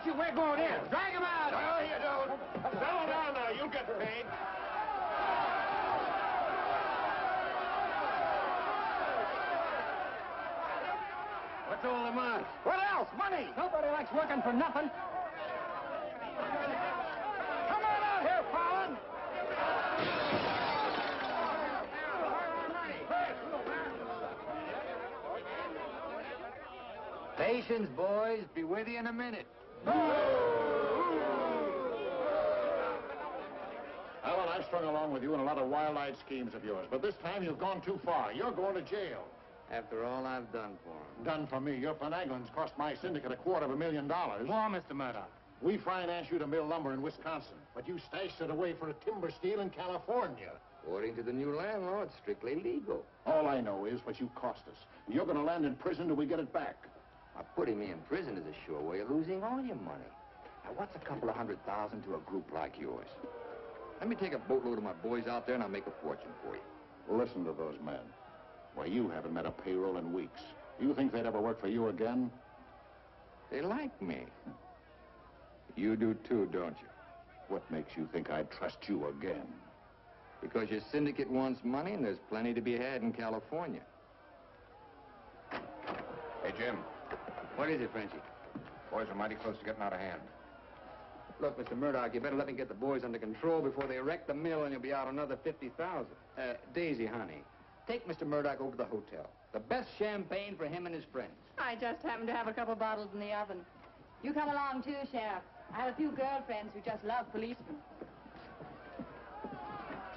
got you. We're going in. Drag him out. No, you don't. Settle down now. You'll get paid. What's all the muss? What else? Money. Nobody likes working for nothing. Come on out here, Fallon. Patience, boys. Be with you in a minute. Alan, I've strung along with you in a lot of wild-eyed schemes of yours, but this time you've gone too far. You're going to jail. After all I've done for him. Done for me. Your finagling's cost my syndicate $250,000. More, Mr. Murdoch. We financed you to mill lumber in Wisconsin, but you stashed it away for a timber steal in California. According to the new landlord, it's strictly legal. All I know is what you cost us. You're going to land in prison till we get it back. Now, putting me in prison is a sure way of losing all your money. Now, what's a couple of $100,000 to a group like yours? Let me take a boatload of my boys out there and I'll make a fortune for you. Listen to those men. Why, you haven't met a payroll in weeks. You think they'd ever work for you again? They like me. You do too, don't you? What makes you think I'd trust you again? Because your syndicate wants money and there's plenty to be had in California. Hey, Jim. What is it, Frenchie? Boys are mighty close to getting out of hand. Look, Mr. Murdoch, you better let me get the boys under control before they wreck the mill and you'll be out another $50,000. Daisy, honey, take Mr. Murdoch over to the hotel. The best champagne for him and his friends. I just happen to have a couple bottles in the oven. You come along too, Sheriff. I have a few girlfriends who just love policemen.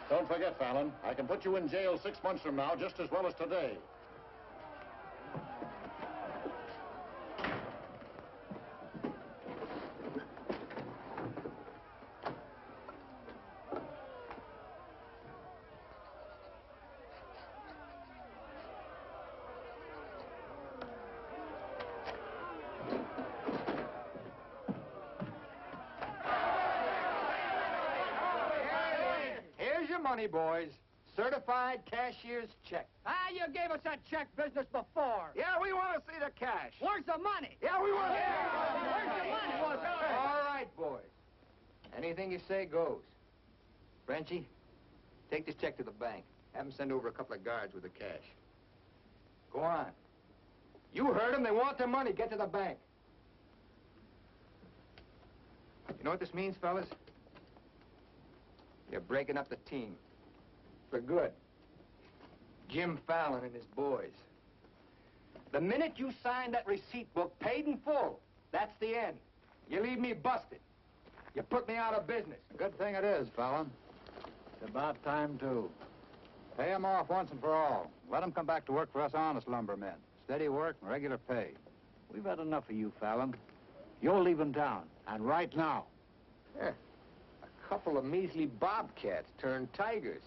Don't forget, Fallon, I can put you in jail 6 months from now just as well as today. Money, boys. Certified cashier's check. Ah, you gave us that check business before. Yeah, we want to see the cash. Where's the money? Yeah, we want to Where's the money? All right, boys. Anything you say goes. Frenchie, take this check to the bank. Have them send over a couple of guards with the cash. Go on. You heard them. They want their money. Get to the bank. You know what this means, fellas? You're breaking up the team. For good. Jim Fallon and his boys. The minute you sign that receipt book, paid in full, that's the end. You leave me busted. You put me out of business. Good thing it is, Fallon. It's about time, too. Pay him off once and for all. Let him come back to work for us honest lumbermen. Steady work and regular pay. We've had enough of you, Fallon. You're leaving town, and right now. Yeah. A couple of measly bobcats turned tigers.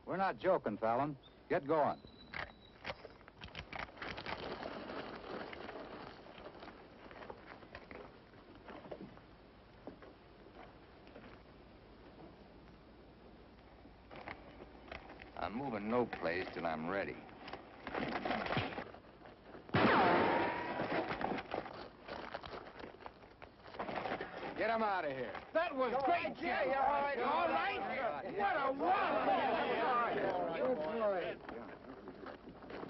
We're not joking, Fallon. Get going. I'm moving no place till I'm ready. Get him out of here. That was great, Jim. All right. All right. What a wonderful.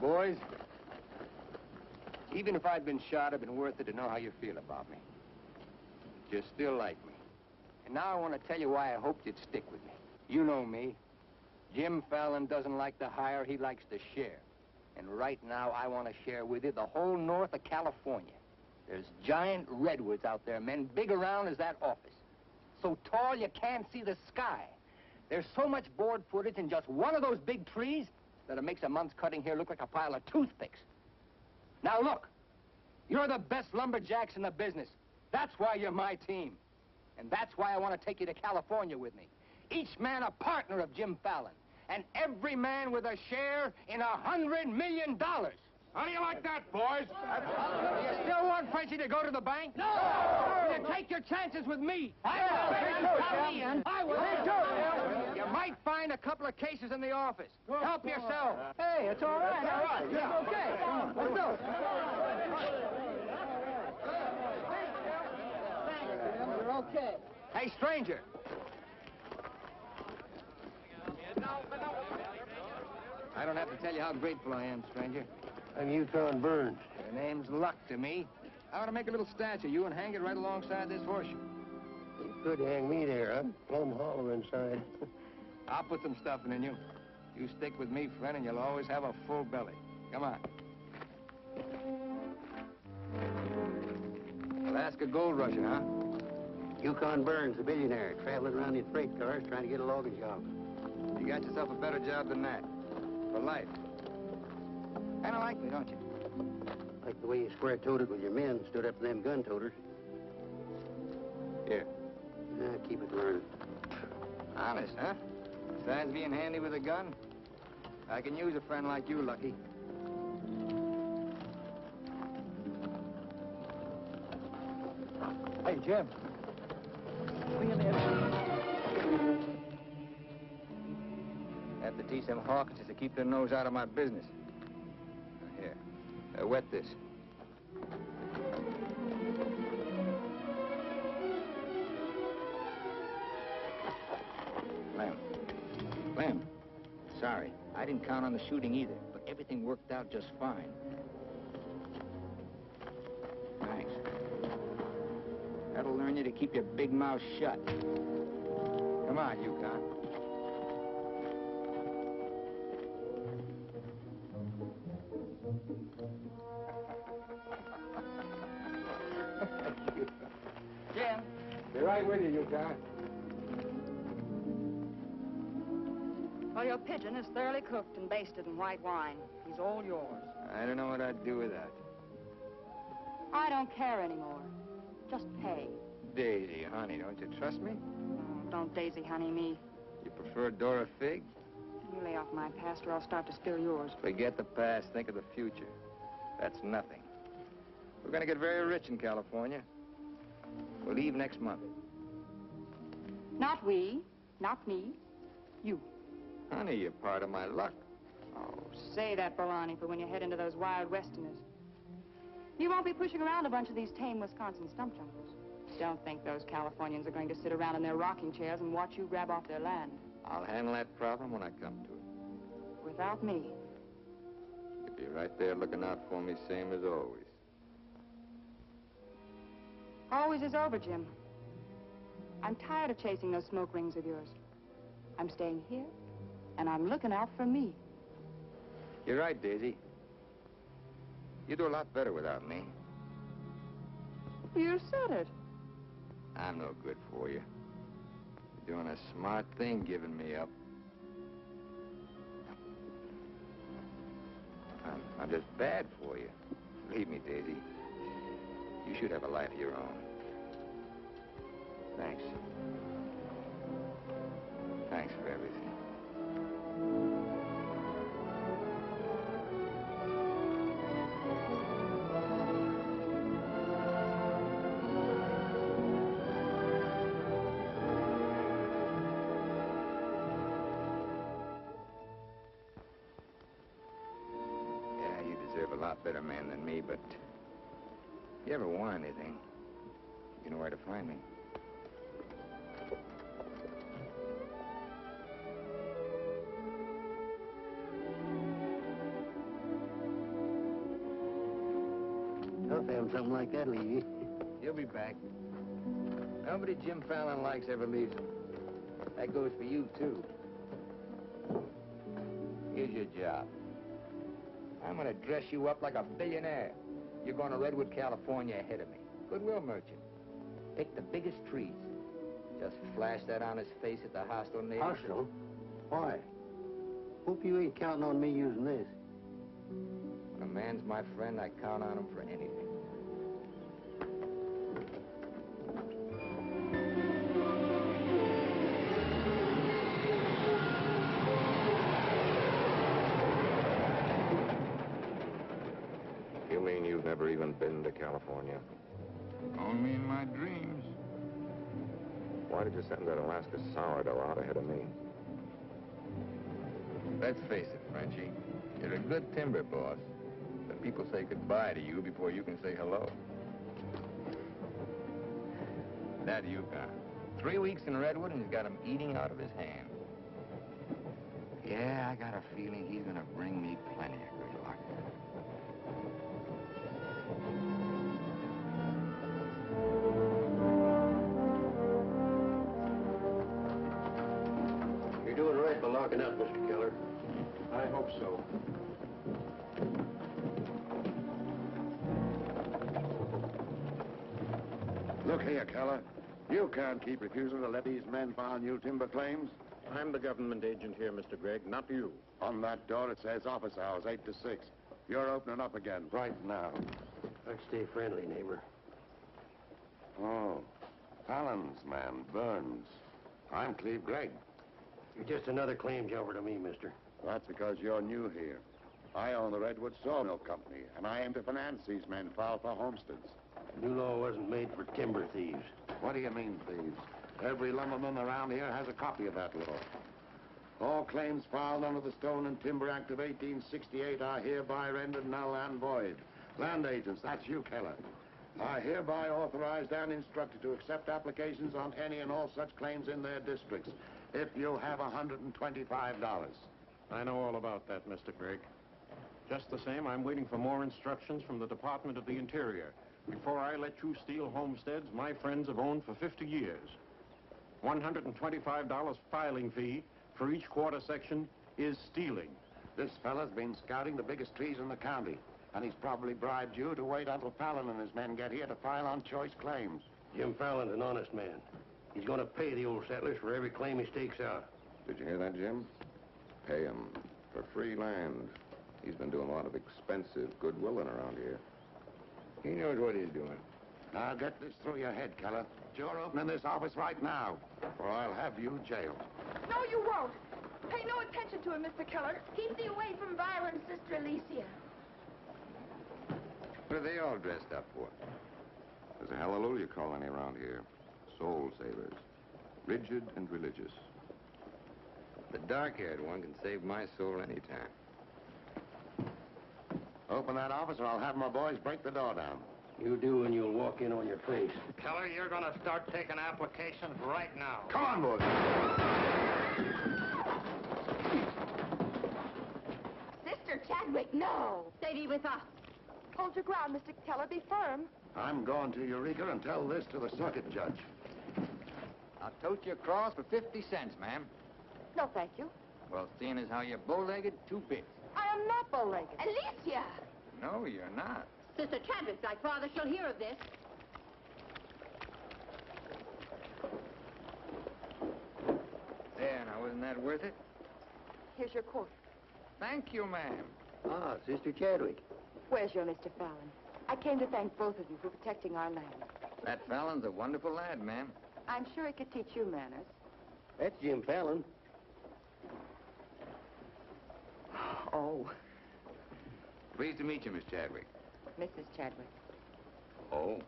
Boys, even if I'd been shot, it'd been worth it to know how you feel about me. You still like me. And now I want to tell you why I hoped you'd stick with me. You know me. Jim Fallon doesn't like to hire, he likes to share. And right now, I want to share with you the whole north of California. There's giant redwoods out there, men, big around as that office. So tall you can't see the sky. There's so much board footage in just one of those big trees that it makes a month's cutting here look like a pile of toothpicks. Now look, you're the best lumberjacks in the business. That's why you're my team. And that's why I want to take you to California with me. Each man a partner of Jim Fallon. And every man with a share in $100 million. How do you like that, boys? Do you still want Frenchie to go to the bank? No! You take your chances with me. I will. You might find a couple of cases in the office. Help yourself. Hey, it's all right. All right. Yeah. Okay. Let's do it. Okay. Hey, stranger. I don't have to tell you how grateful I am, stranger. I'm Yukon Burns. Your name's Luck to me. I want to make a little statue of you and hang it right alongside this horseshoe. You could hang me there. I'm plumb hollow inside. I'll put some stuffing in you. You stick with me, friend, and you'll always have a full belly. Come on. Alaska gold rusher, huh? Yukon Burns, a billionaire, traveling around in freight cars trying to get a logging job. You got yourself a better job than that. For life. Kind of like me, don't you? Like the way you square-toed it with your men, stood up to them gun-toters. Here. Keep it learning. Honest, huh? Besides being handy with a gun, I can use a friend like you, Lucky. Hey, Jim. Come in there. Have to teach them Hawkinses to keep their nose out of my business. Here. Wet this. Clem. Sorry. I didn't count on the shooting either, but everything worked out just fine. Thanks. That'll learn you to keep your big mouth shut. Come on, Yukon. Jim. Be right with you, Yukon. Well, your pigeon is thoroughly cooked and basted in white wine. He's all yours. I don't know what I'd do without I don't care anymore. Just pay. you. Daisy, honey, don't you trust me? Oh, don't daisy honey me. You prefer Dora Fig? You lay off my past or I'll start to spill yours. Forget the past, think of the future. That's nothing. We're gonna get very rich in California. We'll leave next month. Not we, not me, you. Honey, you're part of my luck. Oh, say that, baloney, for when you head into those wild westerners. You won't be pushing around a bunch of these tame Wisconsin stump jumpers. Don't think those Californians are going to sit around in their rocking chairs and watch you grab off their land. I'll handle that problem when I come to it. Without me. You'll be right there looking out for me, same as always. Always is over, Jim. I'm tired of chasing those smoke rings of yours. I'm staying here, and I'm looking out for me. You're right, Daisy. You do a lot better without me. You said it. I'm no good for you. You're doing a smart thing giving me up. I'm just bad for you. Believe me, Daisy. You should have a life of your own. Thanks. Thanks for everything. Yeah, you deserve a lot better man than me, but if you ever want anything, you know where to find me. Tough having something like that leave you. You'll be back. Nobody Jim Fallon likes ever leaves him. That goes for you, too. Here's your job. I'm gonna dress you up like a billionaire. You're going to Redwood, California ahead of me. Goodwill merchant. Pick the biggest trees. Just flash that on his face at the hostile natives. Hostile? Why? Hope you ain't counting on me using this. When a man's my friend, I count on him for anything. You mean you've never even been to California? Only in my dreams. Why did you send that Alaska sourdough out ahead of me? Let's face it, Frenchie. You're a good timber boss. But people say goodbye to you before you can say hello. That Yukon. 3 weeks in Redwood and he's got him eating out of his hand. Yeah, I got a feeling he's gonna bring me plenty of good luck. You're doing right by locking up, Mr. Keller. I hope so. Look here, Keller. You can't keep refusing to let these men file new timber claims. I'm the government agent here, Mr. Gregg, not you. On that door, it says office hours, 8 to 6. You're opening up again, right now. Let's stay friendly, neighbor. Oh, Fallon's man, Burns. I'm Cleve Gregg. You're just another claim jumper to me, mister. That's because you're new here. I own the Redwood Sawmill Company, and I aim to finance these men file for homesteads. The new law wasn't made for timber thieves. What do you mean, thieves? Every lumberman around here has a copy of that law. All claims filed under the Stone and Timber Act of 1868 are hereby rendered null and void. Land agents, that's you, Keller, are hereby authorized and instructed to accept applications on any and all such claims in their districts, if you have $125. I know all about that, Mr. Gregg. Just the same, I'm waiting for more instructions from the Department of the Interior. Before I let you steal homesteads my friends have owned for 50 years. $125 filing fee for each quarter section is stealing. This fella's been scouting the biggest trees in the county, and he's probably bribed you to wait until Fallon and his men get here to file on choice claims. Jim Fallon's an honest man. He's going to pay the old settlers for every claim he stakes out. Did you hear that, Jim? Pay him for free land. He's been doing a lot of expensive goodwilling around here. He knows what he's doing. Now get this through your head, Keller. You're opening this office right now, or I'll have you jailed. No, you won't. Pay no attention to him, Mr. Keller. Keep thee away from Byron's sister Alicia. What are they all dressed up for? There's a hallelujah colony around here. Soul savers. Rigid and religious. The dark-haired one can save my soul anytime. Open that office, or I'll have my boys break the door down. You do, and you'll walk in on your face. Keller, you're going to start taking applications right now. Come on, boys. Sister Chadwick, no. Stay with us. Hold your ground, Mr. Keller. Be firm. I'm going to Eureka and tell this to the circuit judge. I'll tote you across for 50 cents, ma'am. No, thank you. Well, seeing as how you're bow-legged, 2 bits. I am not bow-legged. Alicia! No, you're not. Sister Chadwick's like father. She'll hear of this. There, now, wasn't that worth it? Here's your coat. Thank you, ma'am. Ah, Sister Chadwick. Where's your Mr. Fallon? I came to thank both of you for protecting our land. That Fallon's a wonderful lad, ma'am. I'm sure he could teach you manners. That's Jim Fallon. Oh, Pleased to meet you, Miss Chadwick. Mrs. Chadwick. Oh?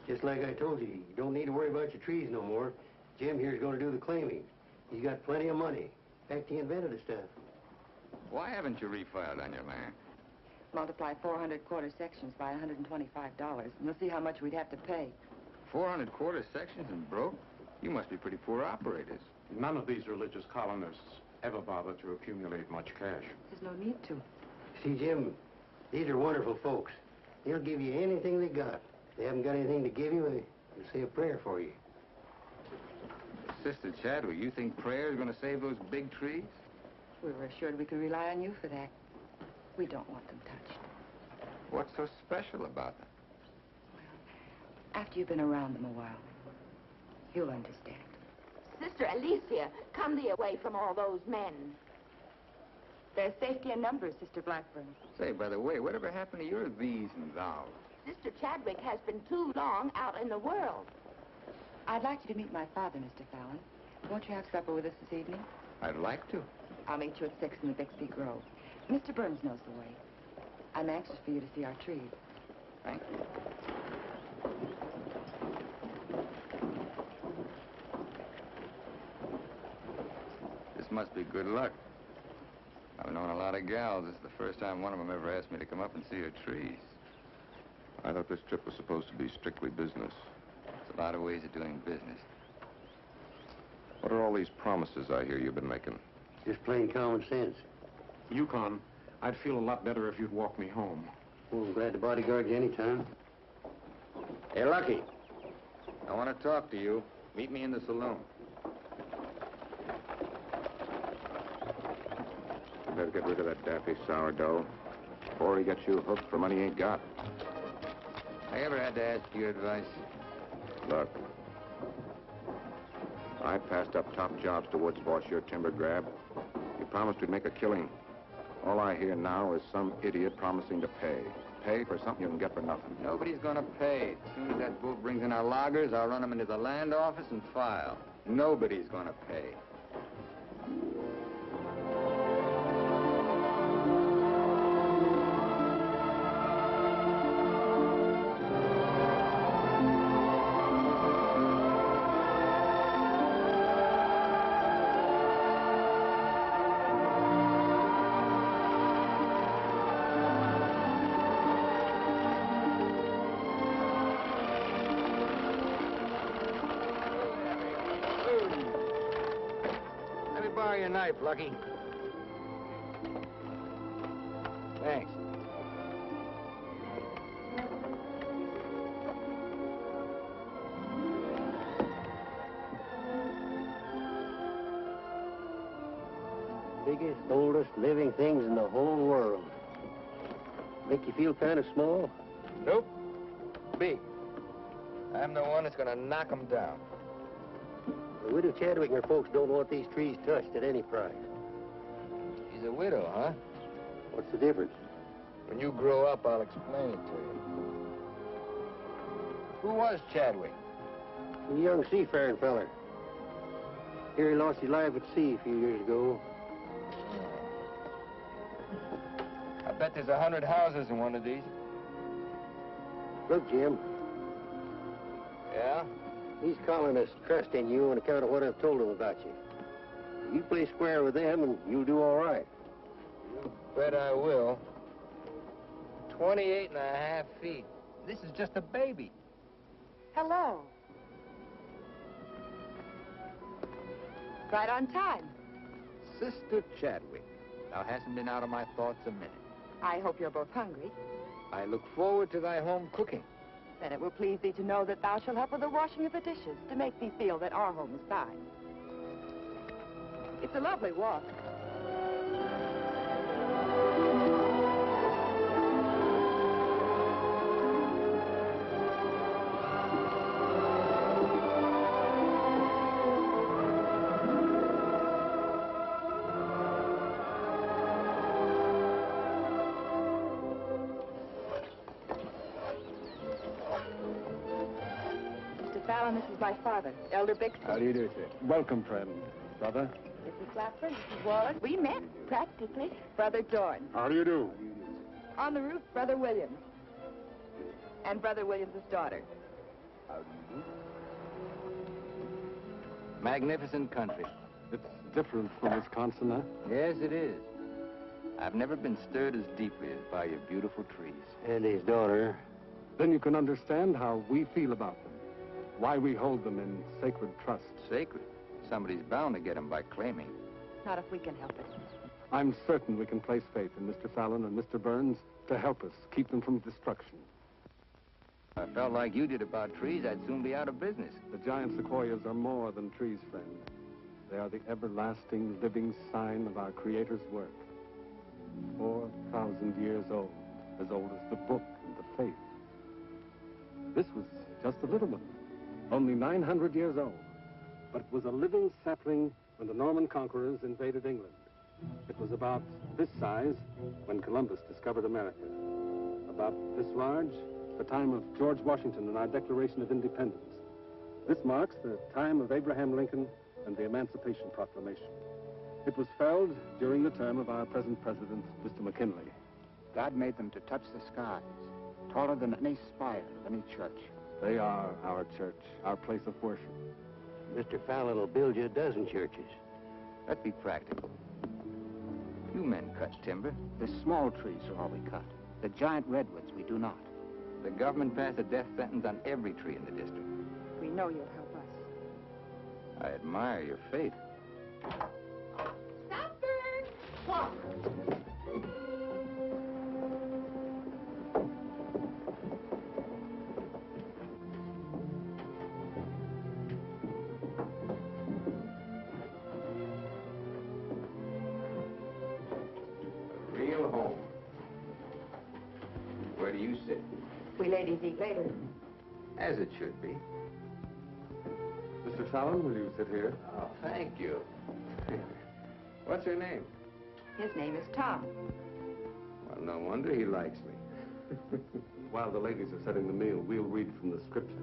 Just like I told you, you don't need to worry about your trees no more. Jim here's going to do the claiming. He's got plenty of money. In fact, he invented the stuff. Why haven't you refiled on your land? Multiply 400 quarter sections by $125, and you'll see how much we'd have to pay. 400 quarter sections and broke? You must be pretty poor operators. None of these religious colonists ever bother to accumulate much cash. There's no need to. See, Jim, these are wonderful folks. They'll give you anything they got. If they haven't got anything to give you, they'll say a prayer for you. Sister Chadwick, you think prayer is going to save those big trees? We were assured we could rely on you for that. We don't want them touched. What's so special about them? After you've been around them a while, you'll understand. Sister Alicia, come thee away from all those men. There's safety in numbers, Sister Blackburn. Say, by the way, whatever happened to your these and thous? Sister Chadwick has been too long out in the world. I'd like you to meet my father, Mr. Fallon. Won't you have supper with us this evening? I'd like to. I'll meet you at 6 in the Bixby Grove. Mr. Burns knows the way. I'm anxious for you to see our trees. Thank you. This must be good luck. I've known a lot of gals. This is the first time one of them ever asked me to come up and see her trees. I thought this trip was supposed to be strictly business. It's A lot of ways of doing business. What are all these promises I hear you've been making? Just plain common sense. Yukon, I'd feel a lot better if you'd walk me home. Well, I'm glad to bodyguard you anytime. Hey, Lucky. I want to talk to you. Meet me in the saloon. You better get rid of that daffy sourdough before he gets you hooked for money he ain't got. I ever had to ask your advice? Look, I passed up top jobs to Woods boss your timber grab. He promised we'd make a killing. All I hear now is some idiot promising to pay. Pay for something you can get for nothing. Nobody's gonna pay. As soon as that bull brings in our loggers, I'll run them into the land office and file. Nobody's gonna pay. Borrow your knife, Lucky. Thanks. Biggest, oldest living things in the whole world. Make you feel kind of small? Nope. Big. I'm the one that's gonna knock them down. The widow Chadwick and her folks don't want these trees touched at any price. She's a widow, huh? What's the difference? When you grow up, I'll explain it to you. Who was Chadwick? A young seafaring feller. Here he lost his life at sea a few years ago. I bet there's 100 houses in one of these. Look, Jim, Yeah? these colonists trust in you on account of what I've told them about you. You play square with them and you'll do all right. You bet I will. 28 and a half feet. This is just a baby. Hello. Right on time. Sister Chadwick. Thou hasn't been out of my thoughts a minute. I hope you're both hungry. I look forward to thy home cooking. Then it will please thee to know that thou shalt help with the washing of the dishes to make thee feel that our home is thine. It's a lovely walk. Fallon, this is my father, Elder Bixby. How do you do, sir? Welcome, friend. Brother? Mrs. Clapper, Mrs. Wallace. We met, practically. Brother Dorn. How do you do? On the roof, Brother Williams. And Brother Williams' daughter. How do you do? Magnificent country. It's different from Wisconsin, huh? Yes, it is. I've never been stirred as deeply as by your beautiful trees. And his daughter. Then you can understand how we feel about them. Why we hold them in sacred trust. Sacred. Somebody's bound to get them by claiming. Not if we can help it. I'm certain we can place faith in Mr. Fallon and Mr. Burns to help us keep them from destruction. If I felt like you did about trees, I'd soon be out of business. The giant sequoias are more than trees, friend. They are the everlasting, living sign of our Creator's work. 4,000 years old as the book and the faith. This was just a little one, only 900 years old, but it was a living sapling when the Norman conquerors invaded England. It was about this size when Columbus discovered America. About this large, the time of George Washington and our Declaration of Independence. This marks the time of Abraham Lincoln and the Emancipation Proclamation. It was felled during the term of our present president, Mr. McKinley. God made them to touch the skies, taller than any spire of any church. They are our church, our place of worship. Mr. Fallon will build you a dozen churches. Let's be practical. You men cut timber. The small trees are all we cut. The giant redwoods we do not. The government passed a death sentence on every tree in the district. we know you'll help us. I admire your faith. Supper! What? A real home. Where do you sit? We ladies eat later. As it should be. Mr. Fallon, will you sit here? Oh, thank you. What's her name? His name is Tom. Well, no wonder he likes me. While the ladies are setting the meal, we'll read from the scriptures.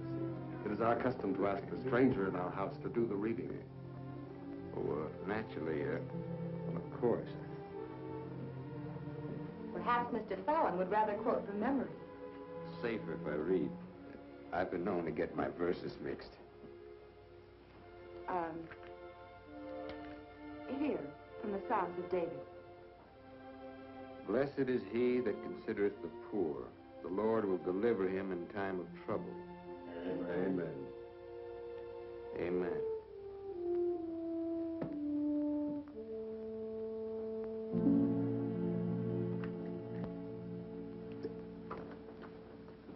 It is our custom to ask a stranger in our house to do the reading. Oh, naturally, well, of course. Perhaps Mr. Fallon would rather quote from memory. Safer if I read. I've been known to get my verses mixed. Here, from the Psalms of David. Blessed is he that considereth the poor. The Lord will deliver him in time of trouble. Amen. Amen.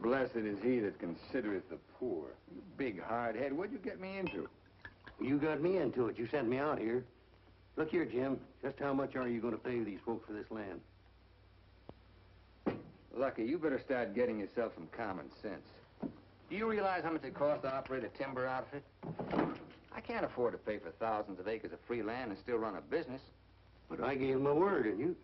Blessed is he that considereth the poor. You big hard head, what'd you get me into? You got me into it. You sent me out here. Look here, Jim. Just how much are you going to pay these folks for this land? Lucky, you better start getting yourself some common sense. Do you realize how much it costs to operate a timber outfit? I can't afford to pay for thousands of acres of free land and still run a business. But I gave my word, and you...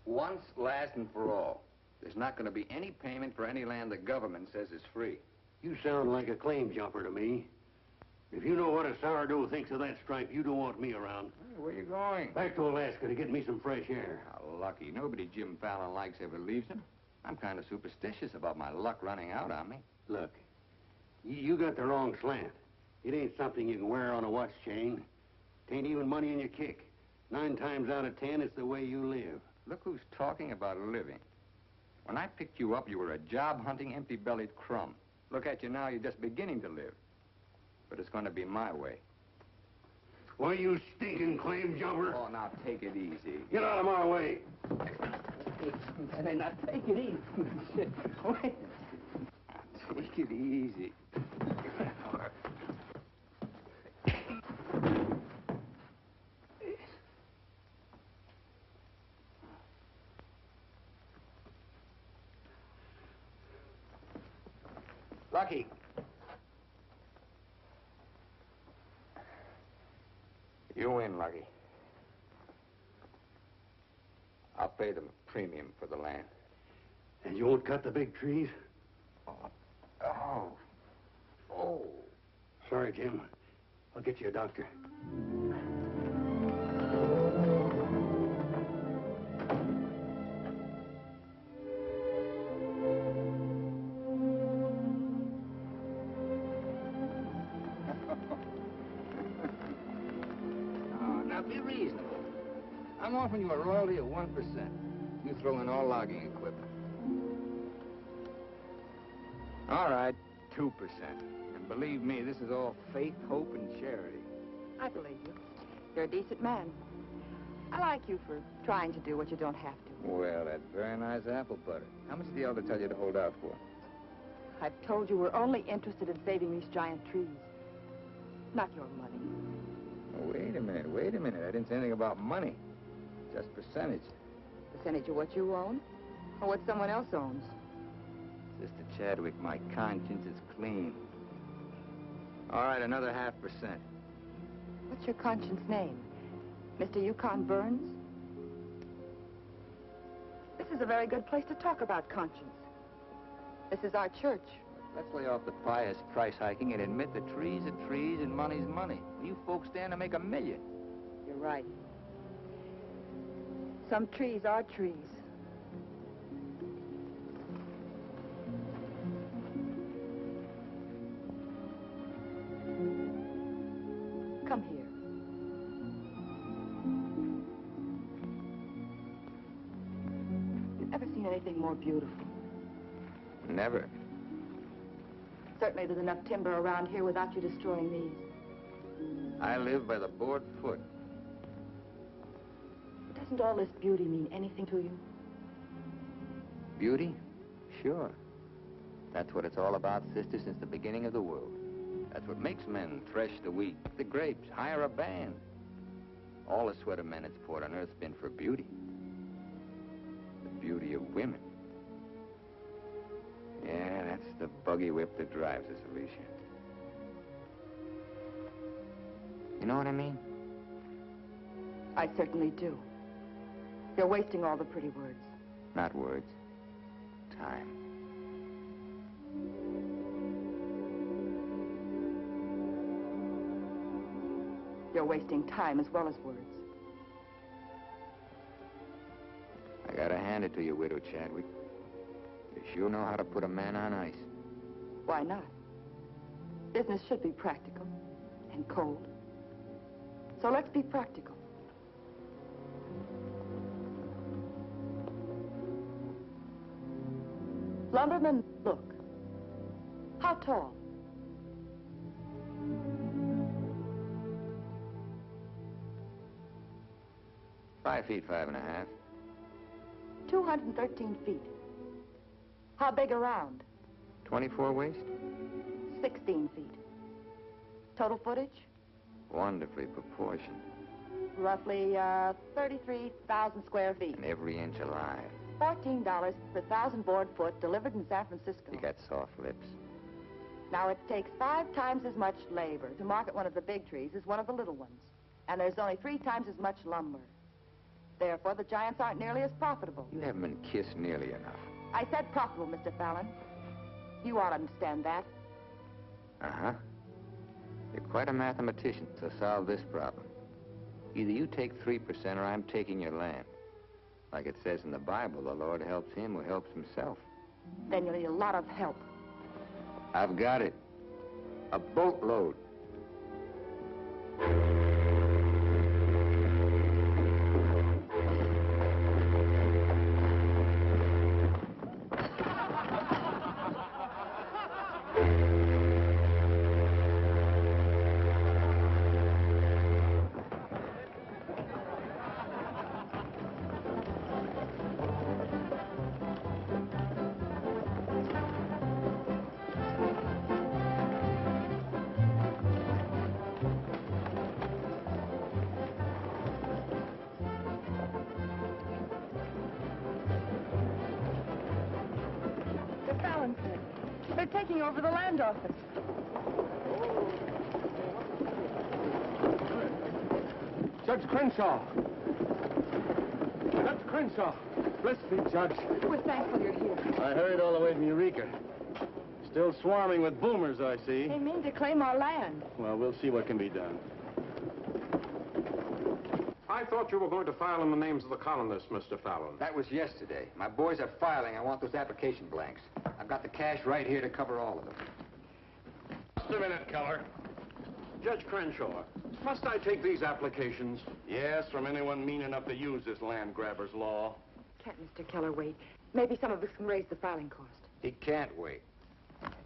Once, last, and for all. There's not going to be any payment for any land the government says is free. You sound like a claim jumper to me. If you know what a sourdough thinks of that stripe, you don't want me around. Hey, where you going? Back to Alaska to get me some fresh air. How lucky. Nobody Jim Fallon likes ever leaves him. I'm kind of superstitious about my luck running out on me. Look, you got the wrong slant. It ain't something you can wear on a watch chain. It ain't even money in your kick. 9 times out of 10, it's the way you live. Look who's talking about living. When I picked you up, you were a job-hunting, empty-bellied crumb. Look at you now, you're just beginning to live. But it's going to be my way. Why, you stinking claim jumper? Oh, now take it easy. Get out of my way. Hey, now take it easy. Wait. Take it easy. Lucky. You win, Lucky. I'll pay them a premium for the land. And you won't cut the big trees? Oh. Oh. Sorry, Jim. I'll get you a doctor. Now be reasonable. I'm offering you a royalty of 1%. You throw in all logging equipment. All right, 2%. And believe me, this is all faith, hope, and charity. I believe you. You're a decent man. I like you for trying to do what you don't have to. Well, that's very nice apple butter. How much did the elder tell you to hold out for? I've told you we're only interested in saving these giant trees. Not your money. Oh, wait a minute. I didn't say anything about money. Just percentage. Percentage of what you own? Or what someone else owns? Sister Chadwick, my conscience is clean. All right, another 0.5%. What's your conscience name? Mr. Yukon Burns? This is a very good place to talk about conscience. This is our church. Let's lay off the pious price hiking and admit that trees are trees and money's money. You folks stand to make $1 million. You're right. Some trees are trees. Come here. You've ever seen anything more beautiful? Never. Certainly there's enough timber around here without you destroying these. I live by the board foot. Doesn't all this beauty mean anything to you? Beauty? Sure. That's what it's all about, sister, since the beginning of the world. That's what makes men thresh the wheat, pick the grapes, hire a band. All the sweat of men that's poured on earth's been for beauty. The beauty of women. Yeah, that's the buggy whip that drives us, Alicia. You know what I mean? I certainly do. You're wasting all the pretty words. Not words. Time. You're wasting time as well as words. I gotta hand it to you, Widow Chadwick. You sure know how to put a man on ice. Why not? Business should be practical and cold. So let's be practical. Lumberman, look. How tall? "5 feet, 5.5. 213 feet. How big around? 24 waist? 16 feet. Total footage? Wonderfully proportioned. Roughly 33,000 square feet. And every inch alive. $14 per 1,000 board foot delivered in San Francisco. You got soft lips. Now, it takes 5 times as much labor to market one of the big trees as one of the little ones. And there's only 3 times as much lumber. Therefore, the giants aren't nearly as profitable. You haven't been kissed nearly enough. I said profitable, Mr. Fallon. You ought to understand that. Uh-huh. You're quite a mathematician, so solve this problem. Either you take 3% or I'm taking your land. Like it says in the Bible, the Lord helps him who helps himself. Then you'll need a lot of help. I've got it. A boatload. They're taking over the land office. Judge Crenshaw. Judge Crenshaw. Bless me, Judge. We're thankful you're here. I hurried all the way from Eureka. Still swarming with boomers, I see. They mean to claim our land. Well, we'll see what can be done. I thought you were going to file in the names of the colonists, Mr. Fallon. That was yesterday. My boys are filing. I want those application blanks. I've got the cash right here to cover all of them. Just a minute, Keller. Judge Crenshaw, must I take these applications? Yes, from anyone mean enough to use this land grabber's law. Can't Mr. Keller wait? Maybe some of us can raise the filing cost. He can't wait.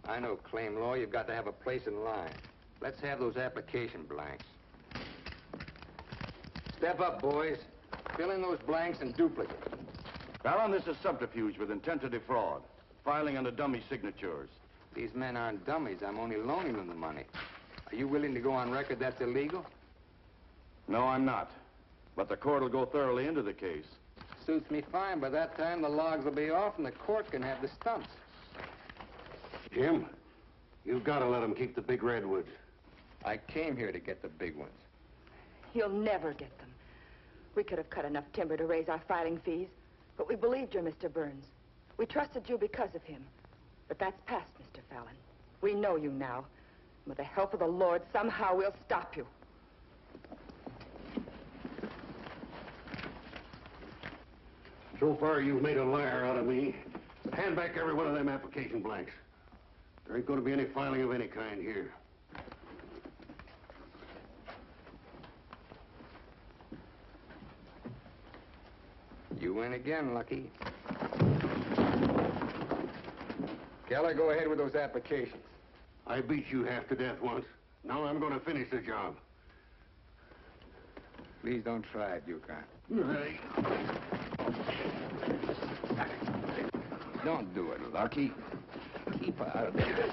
I know claim law. You've got to have a place in line. Let's have those application blanks. Step up, boys. Fill in those blanks and duplicate. Fallon, this is subterfuge with intent to defraud. Filing under dummy signatures. These men aren't dummies. I'm only loaning them the money. Are you willing to go on record that's illegal? No, I'm not. But the court will go thoroughly into the case. Suits me fine. By that time, the logs will be off and the court can have the stumps. Jim, you've got to let them keep the big redwoods. I came here to get the big ones. You'll never get them. We could have cut enough timber to raise our filing fees, but we believed you, Mr. Burns. We trusted you because of him. But that's past, Mr. Fallon. We know you now. With the help of the Lord, somehow we'll stop you. So far, you've made a liar out of me. Hand back every one of them application blanks. There ain't going to be any filing of any kind here. You win again, Lucky. Keller, go ahead with those applications. I beat you half to death once. Now I'm going to finish the job. Please don't try it, Yukon. Hey. Don't do it, Lucky. Keep out of there.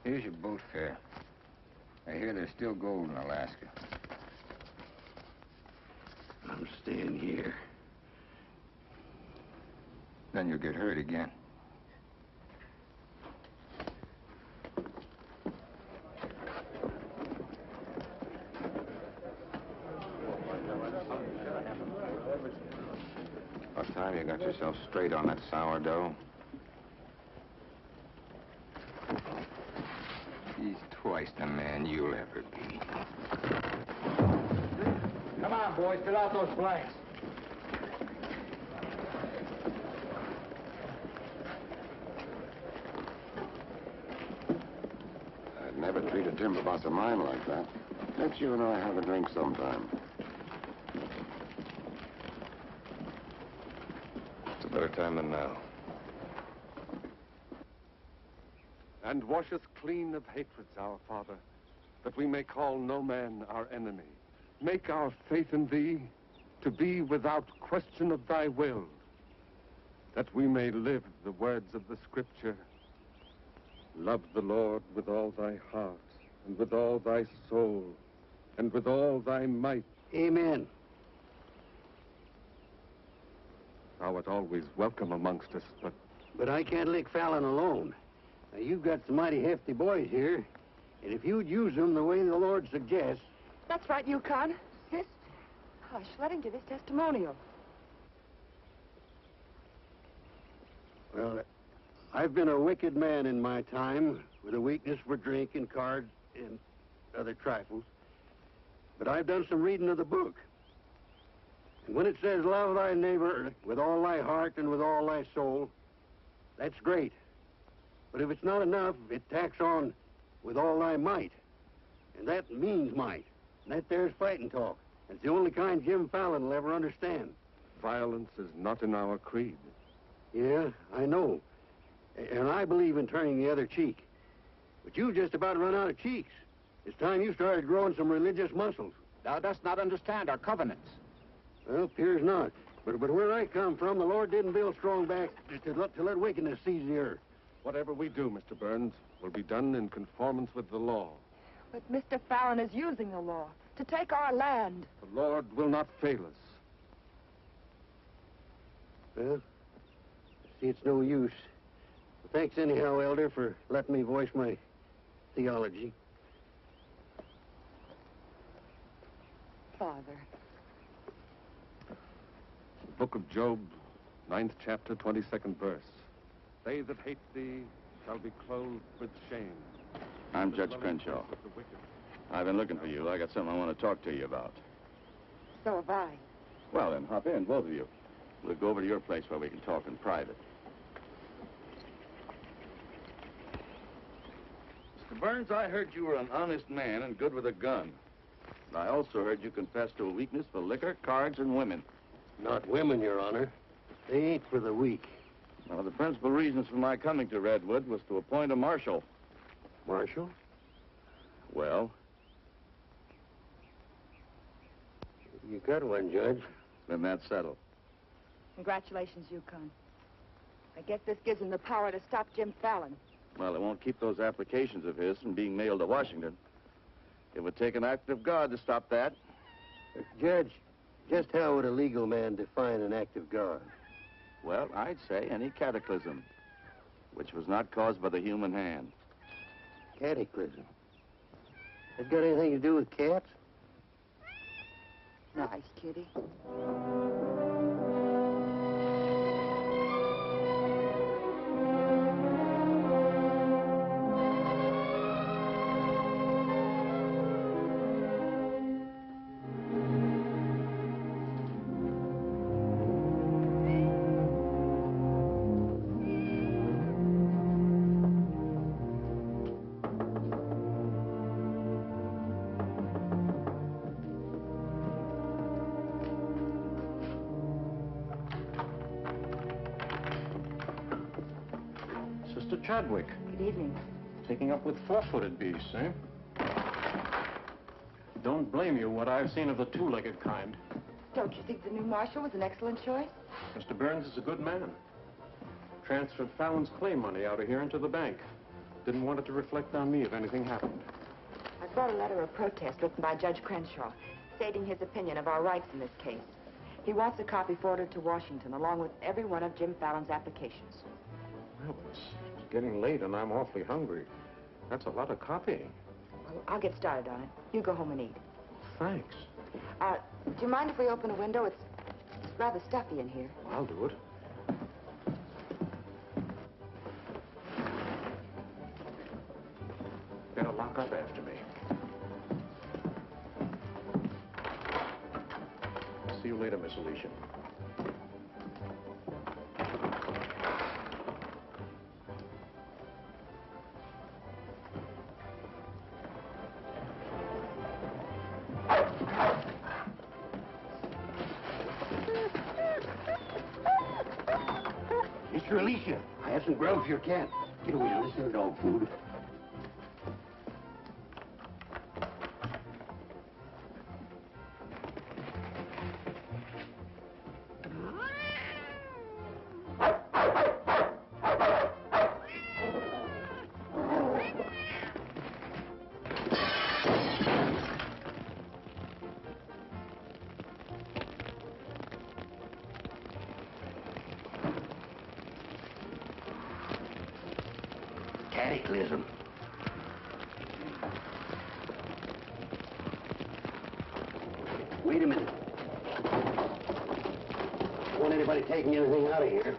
Here's your boat fare. I hear there's still gold in Alaska. I'm staying here. Then you'll get hurt again. What time you got yourself straight on that sourdough? He's twice the man you'll ever be. Come on, boys, fill out those blanks. I'd never treat a timber boss of mine like that. Let you and I have a drink sometime. It's a better time than now. And wash us clean of hatreds, our Father, that we may call no man our enemy. Make our faith in thee to be without question of thy will, that we may live the words of the Scripture. Love the Lord with all thy heart, and with all thy soul, and with all thy might. Amen. Thou art always welcome amongst us, But I can't lick Fallon alone. Now, you've got some mighty hefty boys here, and if you'd use them the way the Lord suggests... That's right, Yukon. Yes? Hush, let him give his testimonial. Well, I've been a wicked man in my time, with a weakness for drink and cards and other trifles. But I've done some reading of the book. And when it says, love thy neighbor with all thy heart and with all thy soul, that's great. But if it's not enough, it tacks on with all thy might. And that means might. And that there's fighting talk. It's the only kind Jim Fallon will ever understand. violence is not in our creed. Yeah, I know. And I believe in turning the other cheek. But you just about run out of cheeks. It's time you started growing some religious muscles. Thou dost not understand our covenants. Well, appears not. But where I come from, the Lord didn't build strong backs to let wickedness seize the earth. Whatever we do, Mr. Burns, will be done in conformance with the law. But Mr. Fallon is using the law to take our land. The Lord will not fail us. Well, see, it's no use. Thanks anyhow, Elder, for letting me voice my theology. Father. Book of Job, 9th chapter, 22nd verse. They that hate thee shall be clothed with shame. I'm Judge Crenshaw. I've been looking for you. I got something I want to talk to you about. So have I. Well, then, hop in, both of you. We'll go over to your place where we can talk in private. Mr. Burns, I heard you were an honest man and good with a gun. And I also heard you confess to a weakness for liquor, cards, and women. Not women, Your Honor. They ain't for the weak. One of the principal reasons for my coming to Redwood was to appoint a marshal. Marshal? Well? You got one, Judge. Then that's settled. Congratulations, Yukon. I guess this gives him the power to stop Jim Fallon. Well, it won't keep those applications of his from being mailed to Washington. It would take an act of God to stop that. Judge, just how would a legal man define an act of God? Well, I'd say any cataclysm, which was not caused by the human hand. Cataclysm? That got anything to do with cats? Nice, kitty. Sister Chadwick. Good evening. Taking up with four-footed beasts, eh? Don't blame you what I've seen of the two-legged kind. Don't you think the new marshal was an excellent choice? Mr. Burns is a good man. Transferred Fallon's claim money out of here into the bank. Didn't want it to reflect on me if anything happened. I brought a letter of protest written by Judge Crenshaw, stating his opinion of our rights in this case. He wants a copy forwarded to Washington, along with every one of Jim Fallon's applications. Well, it's getting late and I'm awfully hungry. That's a lot of copying. Well, I'll get started on it. You go home and eat. Thanks. Do you mind if we open a window? It's rather stuffy in here. I'll do it. Better lock up after me. See you later, Miss Alicia. Mr. Alicia, I have some grub for your cat. Get away now, this isn't dog food. Cataclysm. Wait a minute. Don't want anybody taking anything out of here.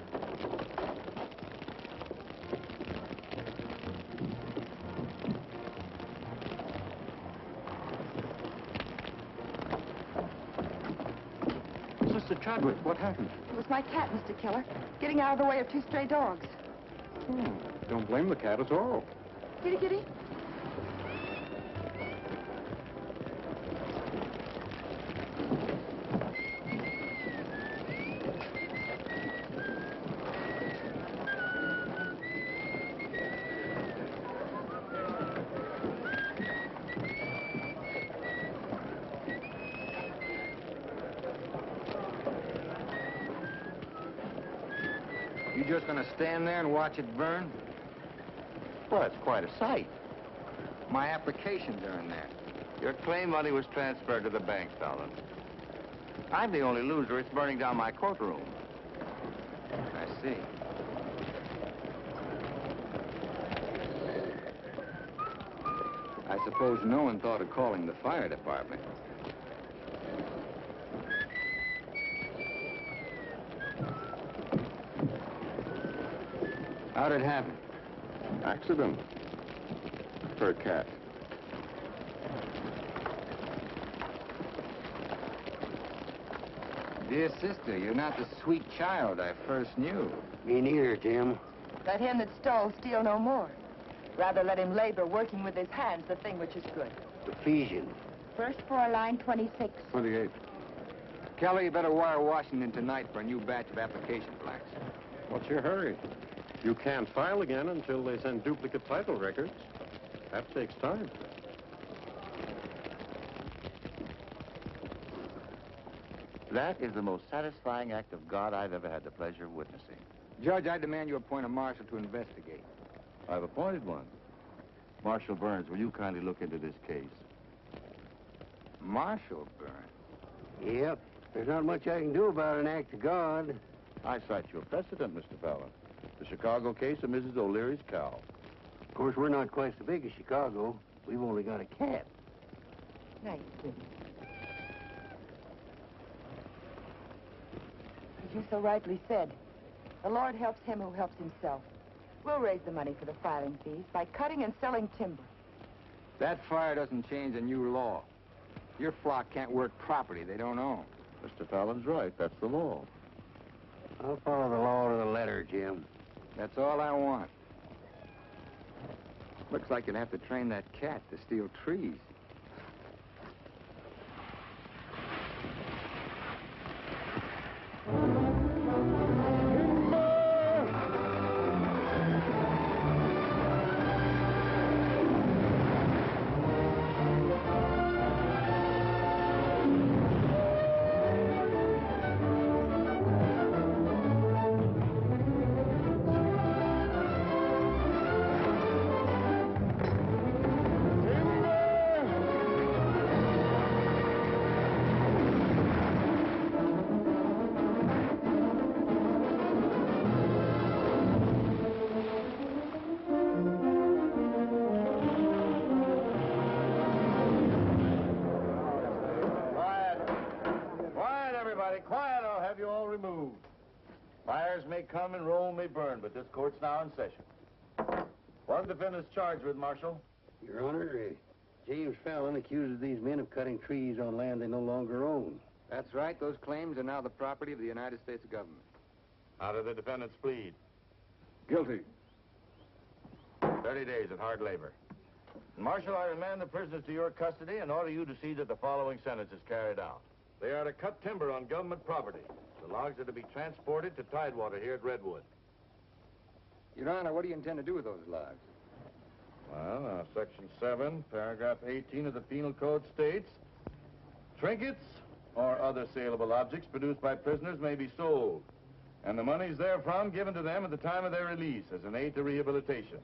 Sister Chadwick, what happened? It was my cat, Mr. Killer, getting out of the way of two stray dogs. Don't blame the cat at all. Kitty, kitty. You just gonna stand there and watch it burn? Well, it's quite a sight. My applications are in there. Your claim money was transferred to the bank, Fallon. I'm the only loser. It's burning down my courtroom. I see. I suppose no one thought of calling the fire department. How'd it happen? Accident. For a cat. Dear sister, you're not the sweet child I first knew. Me neither, Jim. Let him that stole steal no more. Rather let him labor, working with his hands, the thing which is good. Ephesians. First floor, line 26. 28. Kelly, you better wire Washington tonight for a new batch of application blanks. What's your hurry? You can't file again until they send duplicate title records. That takes time. That is the most satisfying act of God I've ever had the pleasure of witnessing. Judge, I demand you appoint a marshal to investigate. I've appointed one. Marshal Burns, will you kindly look into this case? Marshal Burns? Yep. There's not much I can do about an act of God. I cite your precedent, Mr. Fallon. The Chicago case of Mrs. O'Leary's cow. Of course, we're not quite so big as Chicago. We've only got a cat. Nice. As you so rightly said, the Lord helps him who helps himself. We'll raise the money for the filing fees by cutting and selling timber. That fire doesn't change a new law. Your flock can't work property they don't own. Mr. Fallon's right. That's the law. I'll follow the law to the letter, Jim. That's all I want. Looks like you'd have to train that cat to steal trees. removed. Fires may come and Rome may burn, but this court's now in session. What are the defendants charged with, Marshal? Your Honor, James Fallon accuses these men of cutting trees on land they no longer own. That's right. Those claims are now the property of the United States government. How do the defendants plead? Guilty. 30 days at hard labor. Marshal, I remand the prisoners to your custody and order you to see that the following sentence is carried out. They are to cut timber on government property. The logs are to be transported to Tidewater here at Redwood. Your Honor, what do you intend to do with those logs? Well, Section 7, Paragraph 18 of the Penal Code states, trinkets or other saleable objects produced by prisoners may be sold, and the monies therefrom given to them at the time of their release as an aid to rehabilitation.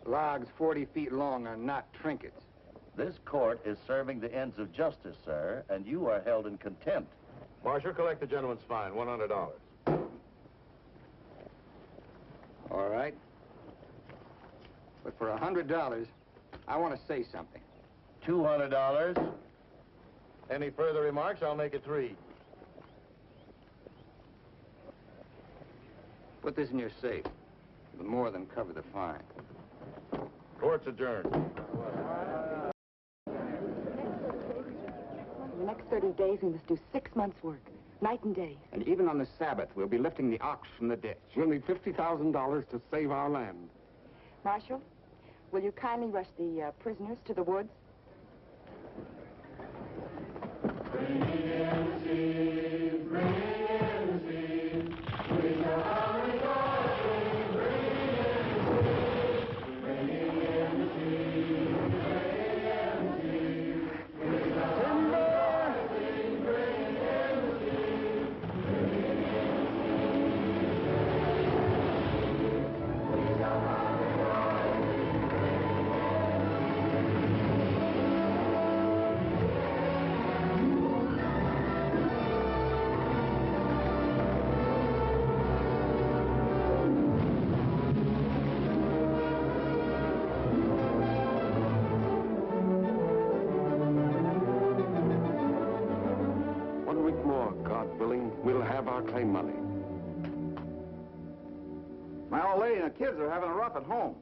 Logs 40 feet long are not trinkets. This court is serving the ends of justice, sir, and you are held in contempt. Marshal, collect the gentleman's fine, $100. All right. But for $100, I want to say something. $200. Any further remarks, I'll make it 3. Put this in your safe. It'll more than cover the fine. Court's adjourned. In the next 30 days, we must do 6 months' work, night and day. And even on the Sabbath, we'll be lifting the ox from the ditch. We'll need $50,000 to save our land. Marshal, will you kindly rush the prisoners to the woods? Claim money. My old lady and the kids are having a rough at home.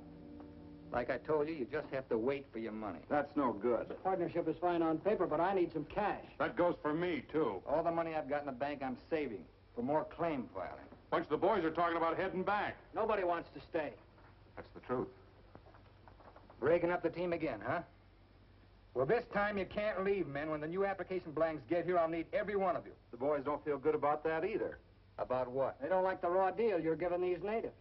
Like I told you, you just have to wait for your money. That's no good. The partnership is fine on paper, but I need some cash. That goes for me, too. All the money I've got in the bank, I'm saving for more claim filing. Bunch of the boys are talking about heading back. Nobody wants to stay. That's the truth. Breaking up the team again, huh? Well, this time you can't leave, men. When the new application blanks get here, I'll need every one of you. The boys don't feel good about that either. About what? They don't like the raw deal you're giving these natives.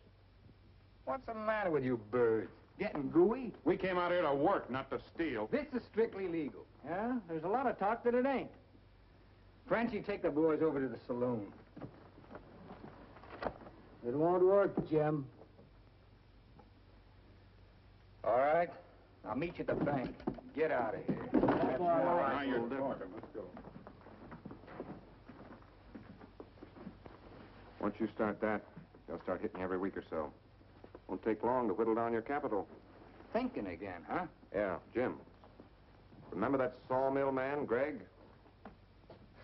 What's the matter with you birds? Getting gooey? We came out here to work, not to steal. This is strictly legal. Yeah? There's a lot of talk that it ain't. Frenchie, take the boys over to the saloon. It won't work, Jim. All right. I'll meet you at the bank. Get out of here. That's all right. Now you're talking. Let's go. Once you start that, they'll start hitting every week or so. Won't take long to whittle down your capital. Thinking again, huh? Yeah, Jim. Remember that sawmill man, Greg?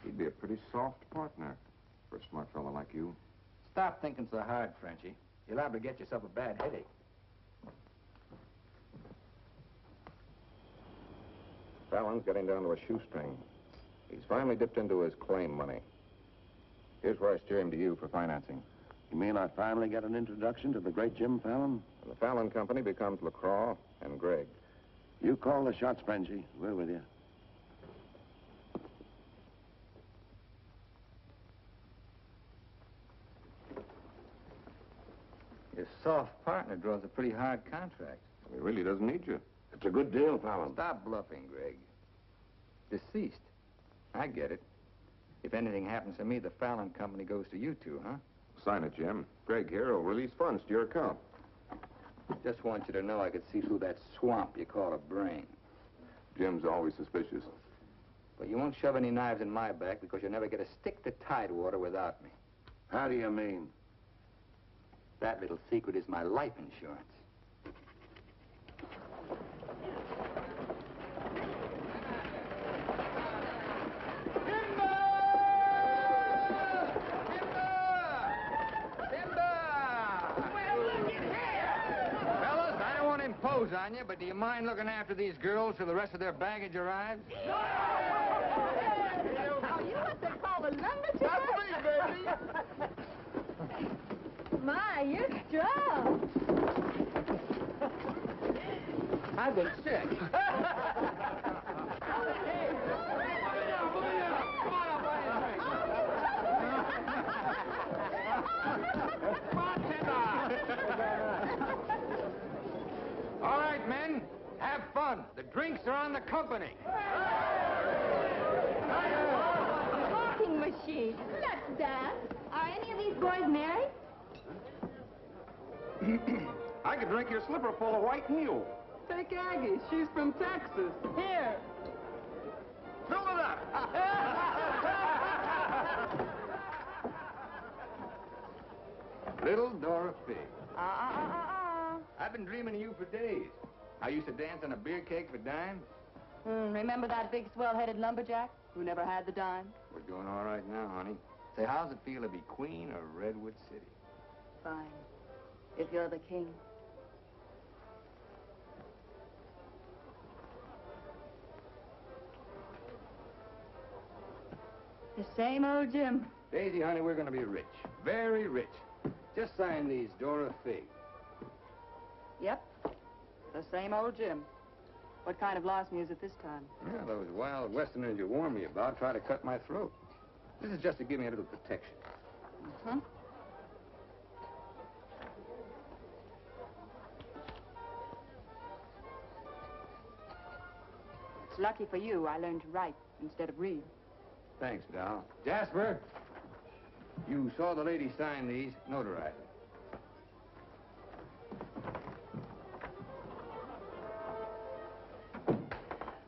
He'd be a pretty soft partner for a smart fellow like you. Stop thinking so hard, Frenchie. You're liable to get yourself a bad headache. Fallon's getting down to a shoestring. He's finally dipped into his claim money. Here's where I steer him to you for financing. You mean I finally get an introduction to the great Jim Fallon? The Fallon Company becomes LaCroix and Gregg. You call the shots, Frenchie. We're with you. Your soft partner draws a pretty hard contract. He really doesn't need you. It's a good deal, Fallon. Stop bluffing, Gregg. Deceased. I get it. If anything happens to me, the Fallon Company goes to you two, huh? Sign it, Jim. Gregg here will release funds to your account. Just want you to know I could see through that swamp you call a brain. Jim's always suspicious. But you won't shove any knives in my back because you'll never get a stick to Tidewater without me. How do you mean? That little secret is my life insurance. nose on you, but do you mind looking after these girls till the rest of their baggage arrives? Are you what they call a lumberjack? That's me, baby. My, you're strong. I've been sick. All right, men, have fun. The drinks are on the company. Talking machine. Let's dance. Are any of these boys married? I could drink your slipper full of white mule. Take Aggie. She's from Texas. Here. Fill it up. Little Dorothy. I've been dreaming of you for days. I used to dance on a beer keg for dimes. Remember that big swell-headed lumberjack who never had the dime? We're doing all right now, honey. Say, how's it feel to be queen of Redwood City? Fine. If you're the king. The same old Jim. Daisy, honey, we're going to be rich. Very rich. Just sign these, Dora Fig. Yep. The same old Jim. What kind of lost me is it this time? Yeah, those wild Westerners you warned me about try to cut my throat. This is just to give me a little protection. Uh-huh. It's lucky for you I learned to write instead of read. Thanks, Doll. Jasper, you saw the lady sign these. Notarize them.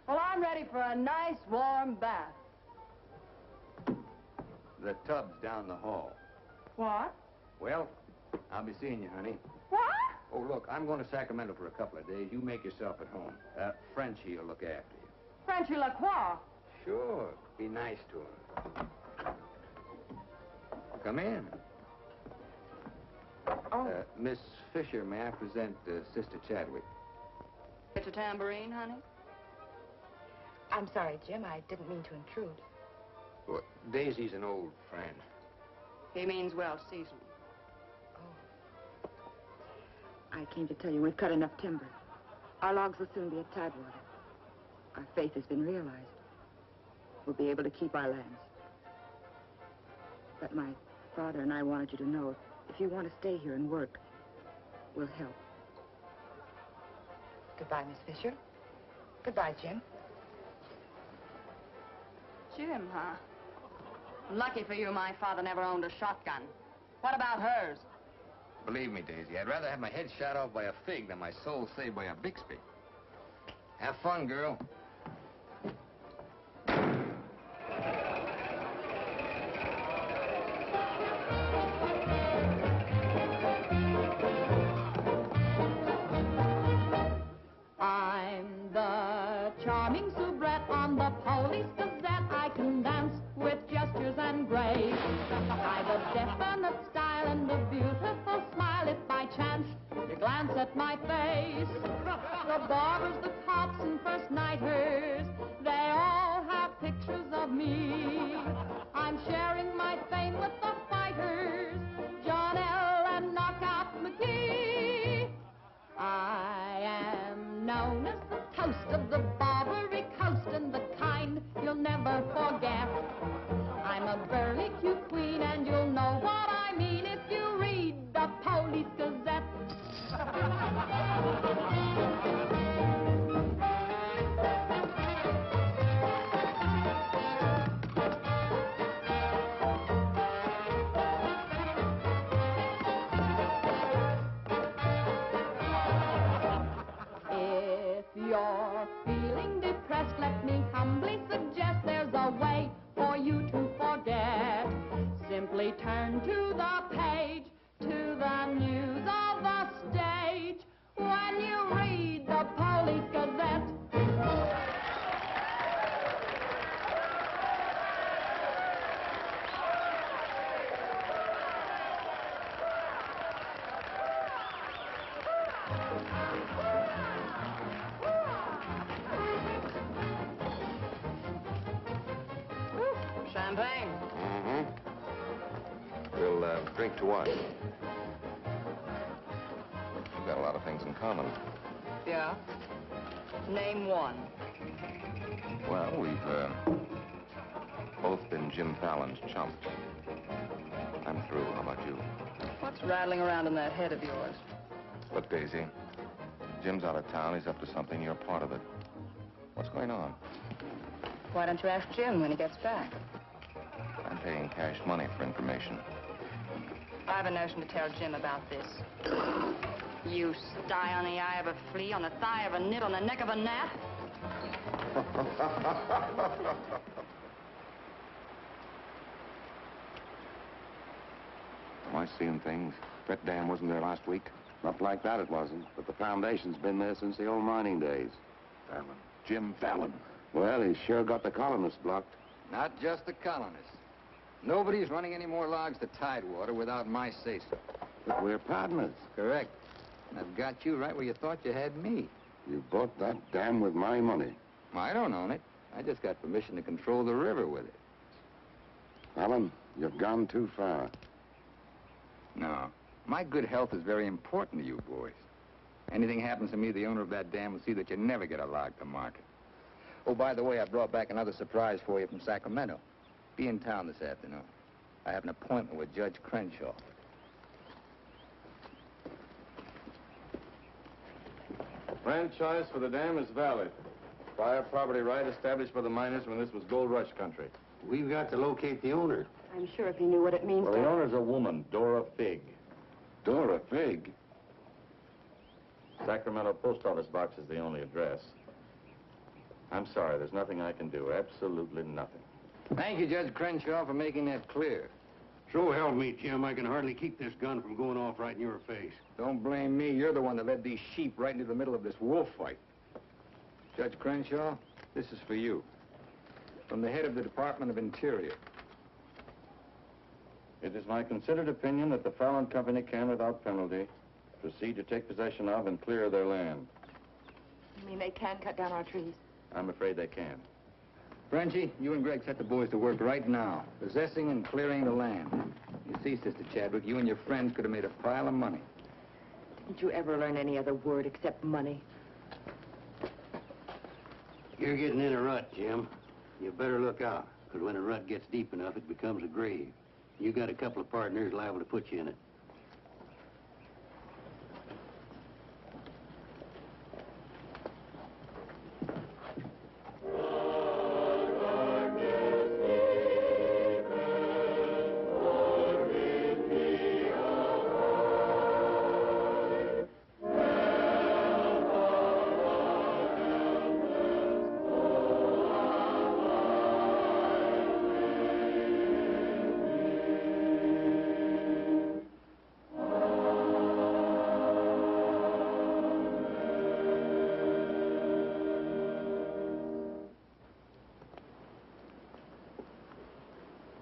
Well, I'm ready for a nice warm bath. The tub's down the hall. What? Well, I'll be seeing you, honey. What? Oh, look, I'm going to Sacramento for a couple of days. You make yourself at home. Frenchie will look after you. Frenchy Lacroix. Sure. Be nice to him. Come in. Oh. Miss Fisher, may I present Sister Chadwick? Get your tambourine, honey? I'm sorry, Jim. I didn't mean to intrude. Well, Daisy's an old friend. He means well seasoned. I came to tell you we've cut enough timber. Our logs will soon be at Tidewater. Our faith has been realized. We'll be able to keep our lands. But my father and I wanted you to know if you want to stay here and work, we'll help. Goodbye, Miss Fisher. Goodbye, Jim. Jim, huh? Lucky for you, my father never owned a shotgun. What about hers? Believe me, Daisy, I'd rather have my head shot off by a fig than my soul saved by a Bixby. Have fun, girl. I'm the charming soubrette on the Police Gazette. I can dance with gestures and grace. I've a definite style and a beautiful smile. If by chance you glance at my face, the barbers, the cops, and first nighters, they all have pictures of me. I'm sharing my fame with the fighters, John L. and Knockout McGee. I am known as the toast of the Barbary Coast and the kind you'll never forget. I'm a burly cute queen and you'll know what I mean if you read the Police Gazette. We'll drink to what? We've got a lot of things in common. Yeah? Name one. Well, we've both been Jim Fallon's chumps. I'm through. How about you? What's rattling around in that head of yours? Look, Daisy, Jim's out of town. He's up to something. You're part of it. What's going on? Why don't you ask Jim when he gets back? I'm paying cash money for information. I have a notion to tell Jim about this. You sty on the eye of a flea, on the thigh of a nit, on the neck of a gnat. Am I seeing things? That dam wasn't there last week? Not like that it wasn't, but the foundation's been there since the old mining days. Fallon. Jim Fallon. Well, he's sure got the colonists blocked. Not just the colonists. Nobody's running any more logs to Tidewater without my say-so. But we're partners. Correct. And I've got you right where you thought you had me. You bought that dam with my money. I don't own it. I just got permission to control the river with it. Fallon, you've gone too far. No. My good health is very important to you boys. Anything happens to me, the owner of that dam will see that you never get a log to market. Oh, by the way, I brought back another surprise for you from Sacramento. Be in town this afternoon. I have an appointment with Judge Crenshaw. Franchise for the dam is valid. Prior property right established by the miners when this was gold rush country. We've got to locate the owner. I'm sure if he knew what it means Well, to... the owner's a woman, Dora Fig. Dora Fig? Sacramento post office box is the only address. I'm sorry, there's nothing I can do. Absolutely nothing. Thank you, Judge Crenshaw, for making that clear. So help me, Jim. I can hardly keep this gun from going off right in your face. Don't blame me. You're the one that led these sheep right into the middle of this wolf fight. Judge Crenshaw, this is for you. From the head of the Department of Interior. It is my considered opinion that the Fallon Company can, without penalty, proceed to take possession of and clear their land. You mean they can cut down our trees? I'm afraid they can. Frenchie, you and Greg set the boys to work right now, possessing and clearing the land. You see, Sister Chadwick, you and your friends could have made a pile of money. Didn't you ever learn any other word except money? You're getting in a rut, Jim. You better look out, because when a rut gets deep enough, it becomes a grave. You got a couple of partners liable to put you in it.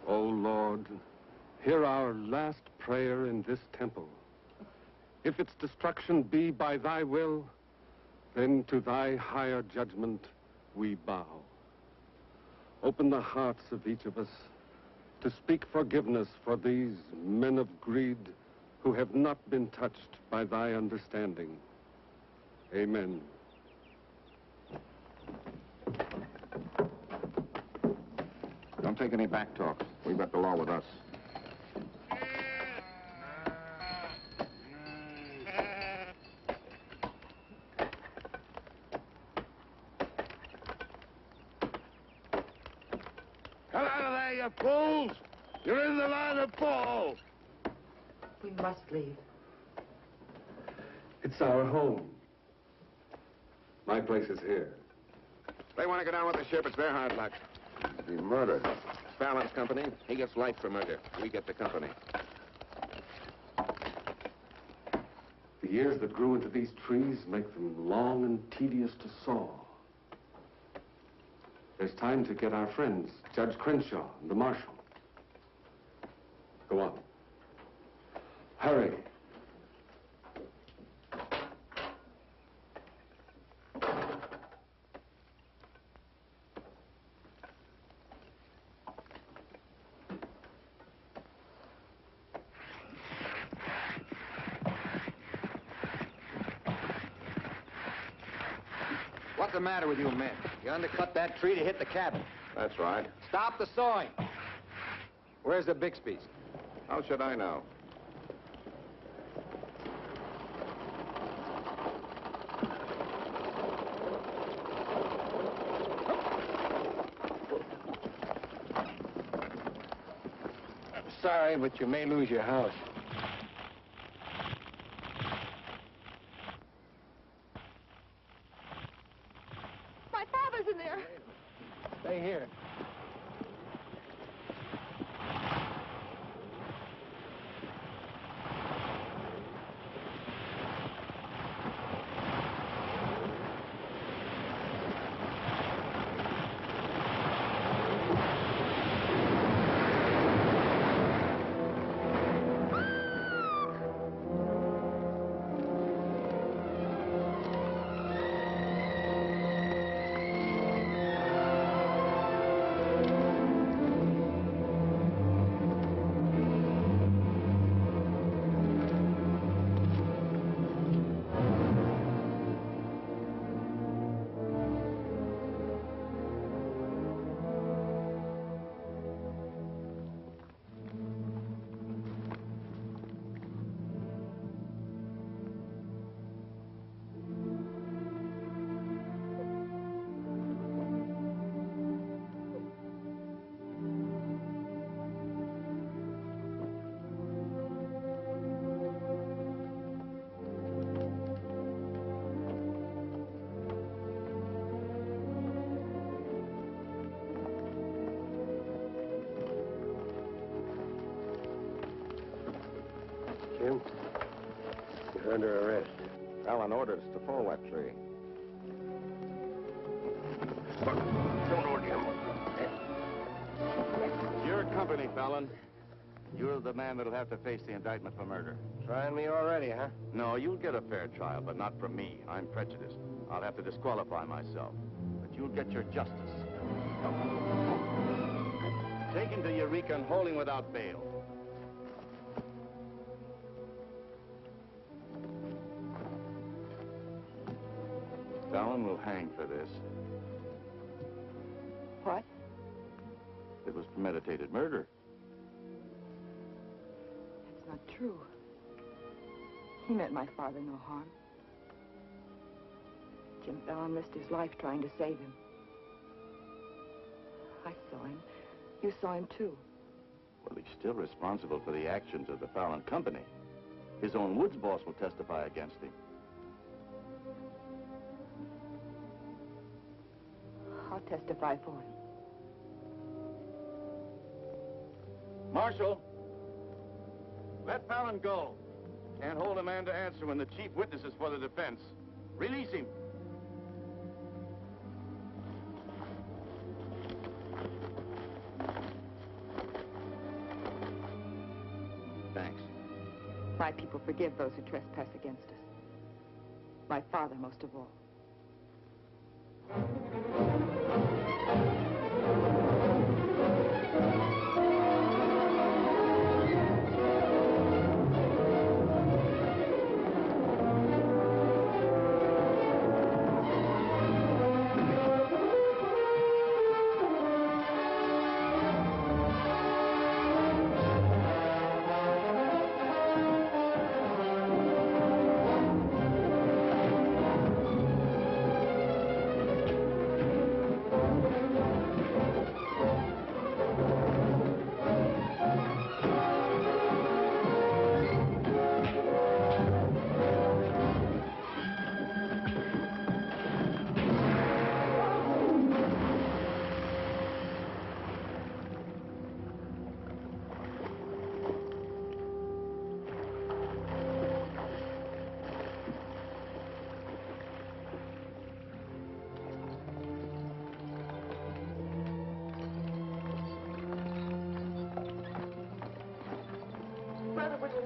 O Lord, hear our last prayer in this temple. If its destruction be by thy will, then to thy higher judgment we bow. Open the hearts of each of us to speak forgiveness for these men of greed who have not been touched by thy understanding. Amen. Don't take any back talk. We've got the law with us. Come out of there, you fools! You're in the line of fall! We must leave. It's our home. My place is here. They want to go down with the ship. It's their hard luck. Be murdered. Fallon's company. He gets life for murder. We get the company. The years that grew into these trees make them long and tedious to saw. There's time to get our friends, Judge Crenshaw and the marshal. Go on. Hurry. What's the matter with you men? You undercut that tree to hit the cabin. That's right. Stop the sawing. Where's the Bixby's? How should I know? Sorry, but you may lose your house. My father's in there. Stay here. Jim, you're under arrest. Fallon ordered us to fall that tree. Don't hold him. Your company, Fallon. You're the man that'll have to face the indictment for murder. Trying me already, huh? No, you'll get a fair trial, but not from me. I'm prejudiced. I'll have to disqualify myself. But you'll get your justice. Taken to Eureka and holding without bail. Fallon will hang for this. What? It was premeditated murder. That's not true. He meant my father no harm. Jim Fallon risked his life trying to save him. I saw him. You saw him, too. Well, he's still responsible for the actions of the Fallon Company. His own woods boss will testify against him. I'll testify for him. Marshal, let Fallon go. Can't hold a man to answer when the chief witness is for the defense. Release him. Thanks. My people forgive those who trespass against us. My father most of all.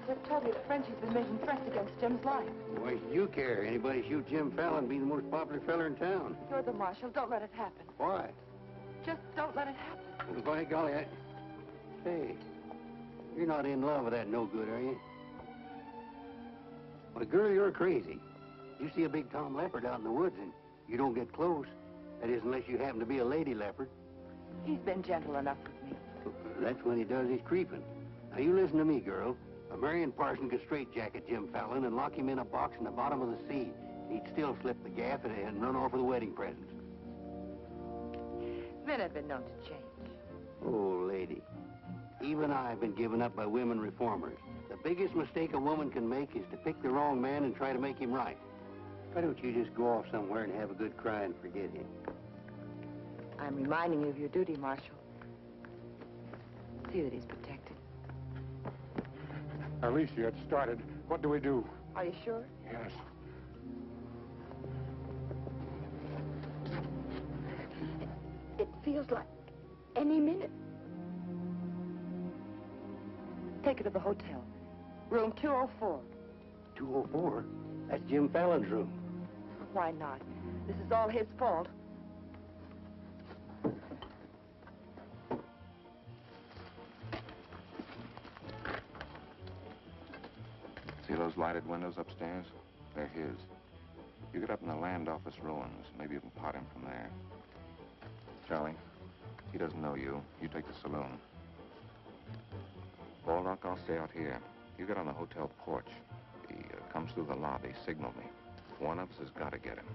Just told me that Frenchie's been making threats against Jim's life. Why should you care? Anybody shoot Jim Fallon, be the most popular fella in town. You're the marshal. Don't let it happen. Why? Just don't let it happen. Well, by golly, Hey, you're not in love with that no-good, are you? Why, girl, you're crazy. You see a big tom leopard out in the woods, and You don't get close. That is, unless you happen to be a lady leopard. He's been gentle enough with me. That's when he does his creeping. Now, you listen to me, girl. A Marion Parson could straitjacket Jim Fallon and lock him in a box in the bottom of the sea. He'd still slip the gaff and run off with the wedding presents. Men have been known to change. Oh, lady. Even I've been given up by women reformers. The biggest mistake a woman can make is to pick the wrong man and try to make him right. Why don't you just go off somewhere and have a good cry and forget him? I'm reminding you of your duty, Marshal. See that he's protected. Alicia, it started. What do we do? Are you sure? Yes. It feels like any minute. Take her to the hotel. Room 204. 204? That's Jim Fallon's room. Why not? This is all his fault. See those lighted windows upstairs? They're his. You get up in the land office ruins. Maybe you can pot him from there. Charlie, he doesn't know you. You take the saloon. Baldock, I'll stay out here. You get on the hotel porch. He comes through the lobby. Signal me. One of us has got to get him.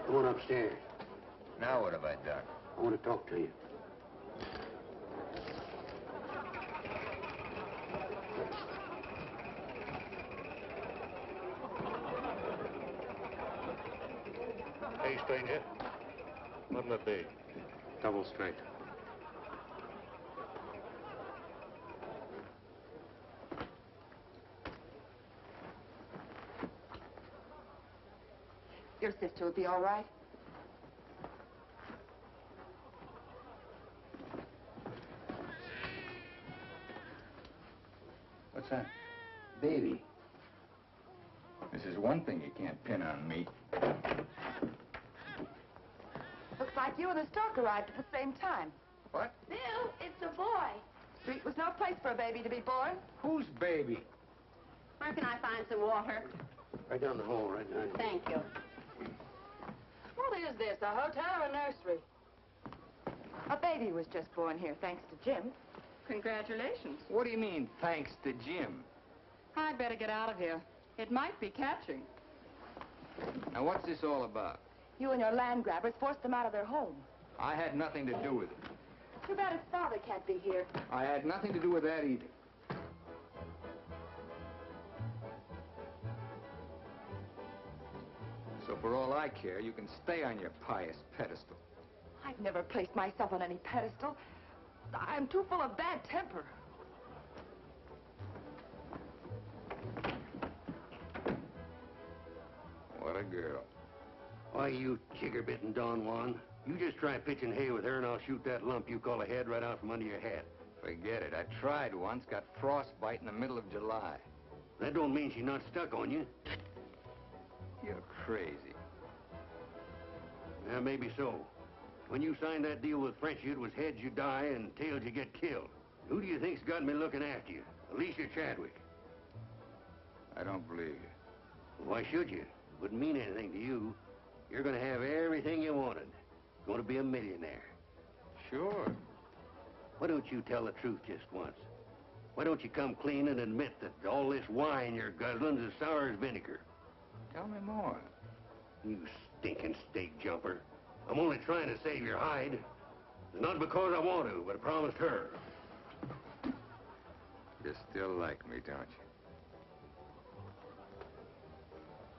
Go on upstairs. Now what have I done? I want to talk to you. Hey, stranger. What'll it be? Double straight. Your sister will be all right. What's that? Baby. This is one thing you can't pin on me. Looks like you and the stork arrived at the same time. What? Bill, it's a boy. Street was no place for a baby to be born. Whose baby? Where can I find some water? Right down the hall, right now. Thank you. What is this, a hotel or a nursery? A baby was just born here, thanks to Jim. Congratulations. What do you mean, thanks to Jim? I'd better get out of here. It might be catching. Now, what's this all about? You and your land grabbers forced them out of their home. I had nothing to do with it. Too bad his father can't be here. I had nothing to do with that either. So for all I care, you can stay on your pious pedestal. I've never placed myself on any pedestal. I'm too full of bad temper. What a girl. Why, you chigger-bitten Don Juan. You just try pitching hay with her and I'll shoot that lump you call a head right out from under your hat. Forget it. I tried once, got frostbite in the middle of July. That don't mean she's not stuck on you. You're crazy. Yeah, maybe so. When you signed that deal with Frenchy, it was heads you die and tails you get killed. Who do you think's got me looking after you? Alicia Chadwick. I don't believe you. Why should you? Wouldn't mean anything to you. You're going to have everything you wanted. Going to be a millionaire. Sure. Why don't you tell the truth just once? Why don't you come clean and admit that all this wine you're guzzling's as sour as vinegar? Tell me more. You stinking steak jumper. I'm only trying to save your hide. It's not because I want to, but I promised her. You still like me, don't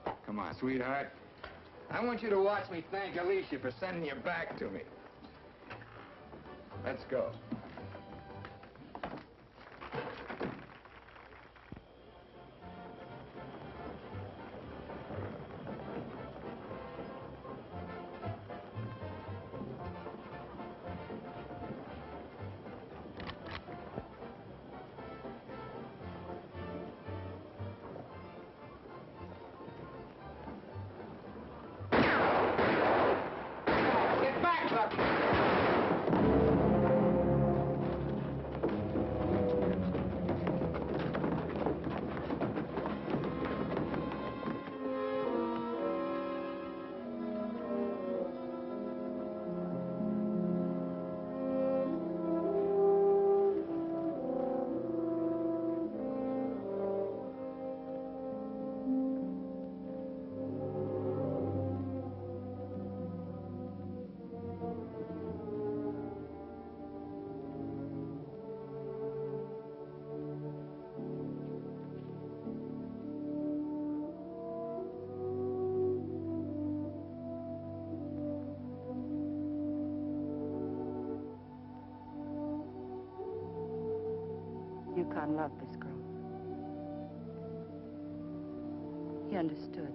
you? Come on, sweetheart. I want you to watch me thank Alicia for sending you back to me. Let's go. Yukon loved this girl. He understood.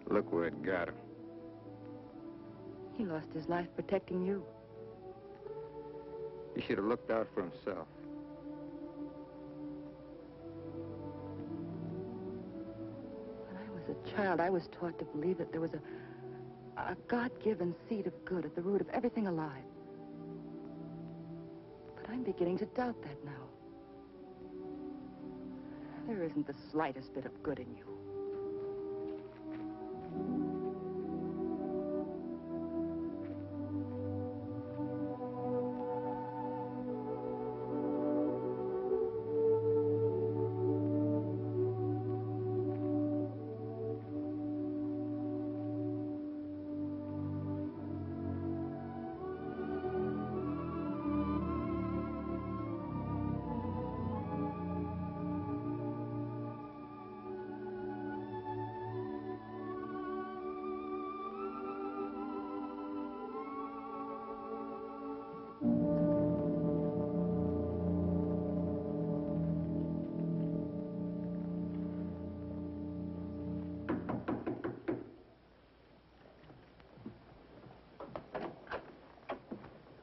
Look where it got him. He lost his life protecting you. He should have looked out for himself. When I was a child, I was taught to believe that there was a God-given seed of good at the root of everything alive. But I'm beginning to doubt that now. There isn't the slightest bit of good in you.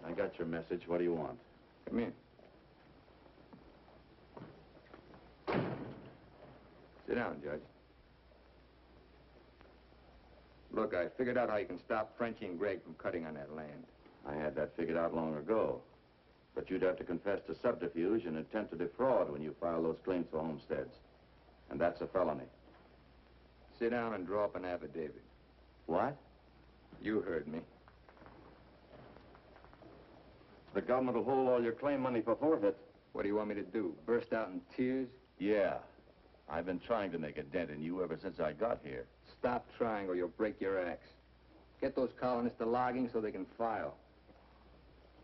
I got your message. What do you want? Come in. Sit down, Judge. Look, I figured out how you can stop Frenchie and Greg from cutting on that land. I had that figured out long ago. But you'd have to confess to subterfuge and attempt to defraud when you file those claims for homesteads. And that's a felony. Sit down and draw up an affidavit. What? You heard me. The government will hold all your claim money for forfeit. What do you want me to do? Burst out in tears? Yeah. I've been trying to make a dent in you ever since I got here. Stop trying or you'll break your axe. Get those colonists to logging so they can file.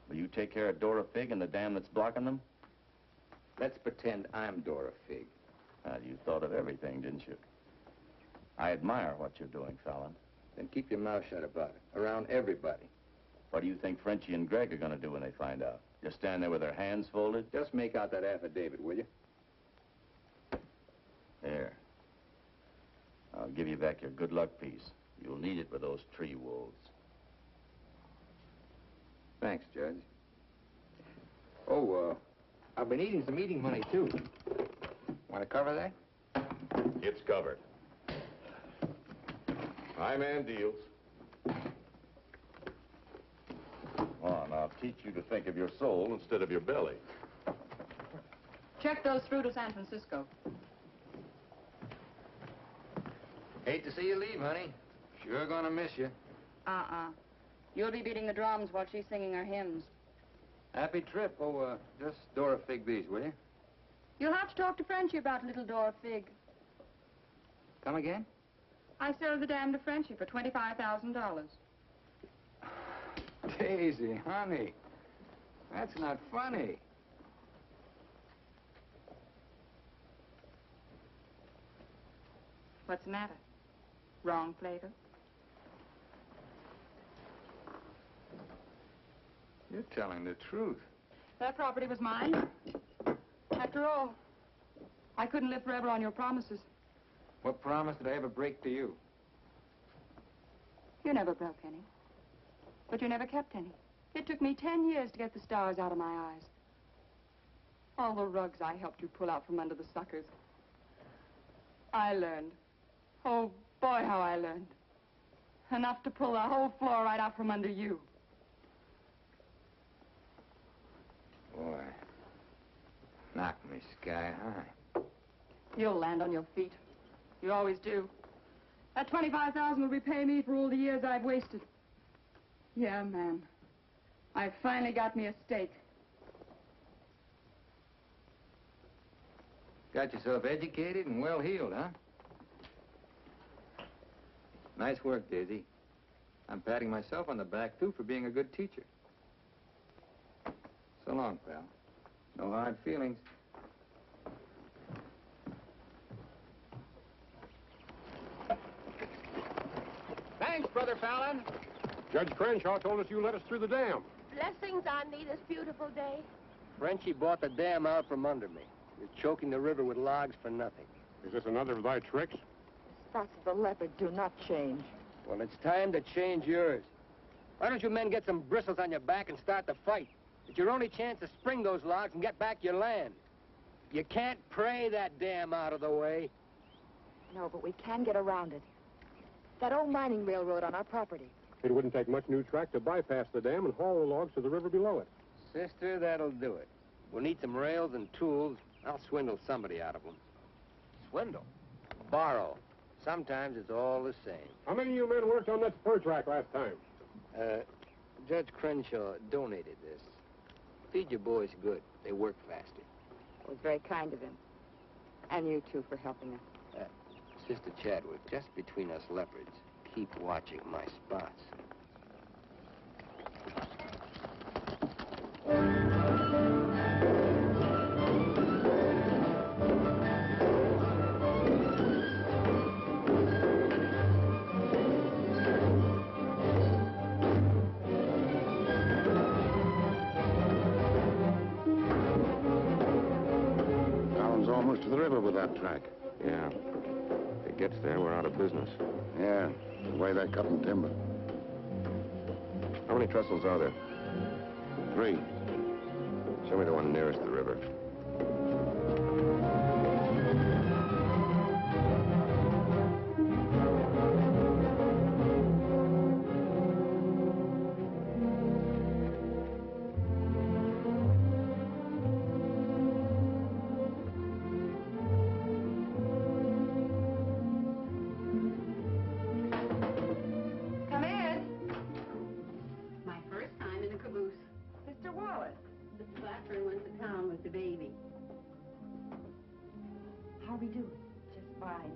Will you take care of Dora Fig and the dam that's blocking them? Let's pretend I'm Dora Fig. You thought of everything, didn't you? I admire what you're doing, Fallon. Then keep your mouth shut about it. Around everybody. What do you think Frenchie and Greg are going to do when they find out? Just stand there with their hands folded? Just make out that affidavit, will you? There. I'll give you back your good luck piece. You'll need it with those tree wolves. Thanks, Judge. Oh, I've been eating some eating money, too. Want to cover that? It's covered. My man deals. Oh, and I'll teach you to think of your soul instead of your belly. Check those through to San Francisco. Hate to see you leave, honey. Sure gonna miss you. You'll be beating the drums while she's singing her hymns. Happy trip. Oh, just Dora Fig these, will you? You'll have to talk to Frenchie about little Dora Fig. Come again? I sold the dam to Frenchie for $25,000. Daisy, honey. That's not funny. What's the matter? Wrong flavor? You're telling the truth. That property was mine. After all, I couldn't live forever on your promises. What promise did I ever break to you? You never broke any. But you never kept any. It took me 10 years to get the stars out of my eyes. All the rugs I helped you pull out from under the suckers. I learned. Oh, boy, how I learned. Enough to pull the whole floor right out from under you. Boy, knocked me sky high. You'll land on your feet. You always do. That $25,000 will repay me for all the years I've wasted. Yeah, man. I finally got me a stake. Got yourself educated and well-heeled, huh? Nice work, Daisy. I'm patting myself on the back, too, for being a good teacher. So long, pal. No hard feelings. Thanks, Brother Fallon. Judge Crenshaw told us you let us through the dam. Blessings on thee this beautiful day. Frenchie bought the dam out from under me. You're choking the river with logs for nothing. Is this another of thy tricks? Spots of the leopard do not change. Well, it's time to change yours. Why don't you men get some bristles on your back and start the fight? It's your only chance to spring those logs and get back your land. You can't pray that dam out of the way. No, but we can get around it. That old mining railroad on our property. It wouldn't take much new track to bypass the dam and haul the logs to the river below it. Sister, that'll do it. We'll need some rails and tools. I'll swindle somebody out of them. Swindle? Borrow. Sometimes it's all the same. How many of you men worked on that spur track last time? Judge Crenshaw donated this. Feed your boys good. They work faster. It was very kind of him. And you, too, for helping us. Sister Chadwick, just between us leopards, keep watching my spots. Fallon's almost to the river with that track. Yeah. If it gets there, we're out of business. Yeah, the way they're cutting timber. How many trestles are there? 3. Show me the one nearest the river. Come in. My first time in a caboose. Mr. Wallace. Mr. Blackburn went to town with the baby. How we do? Just fine.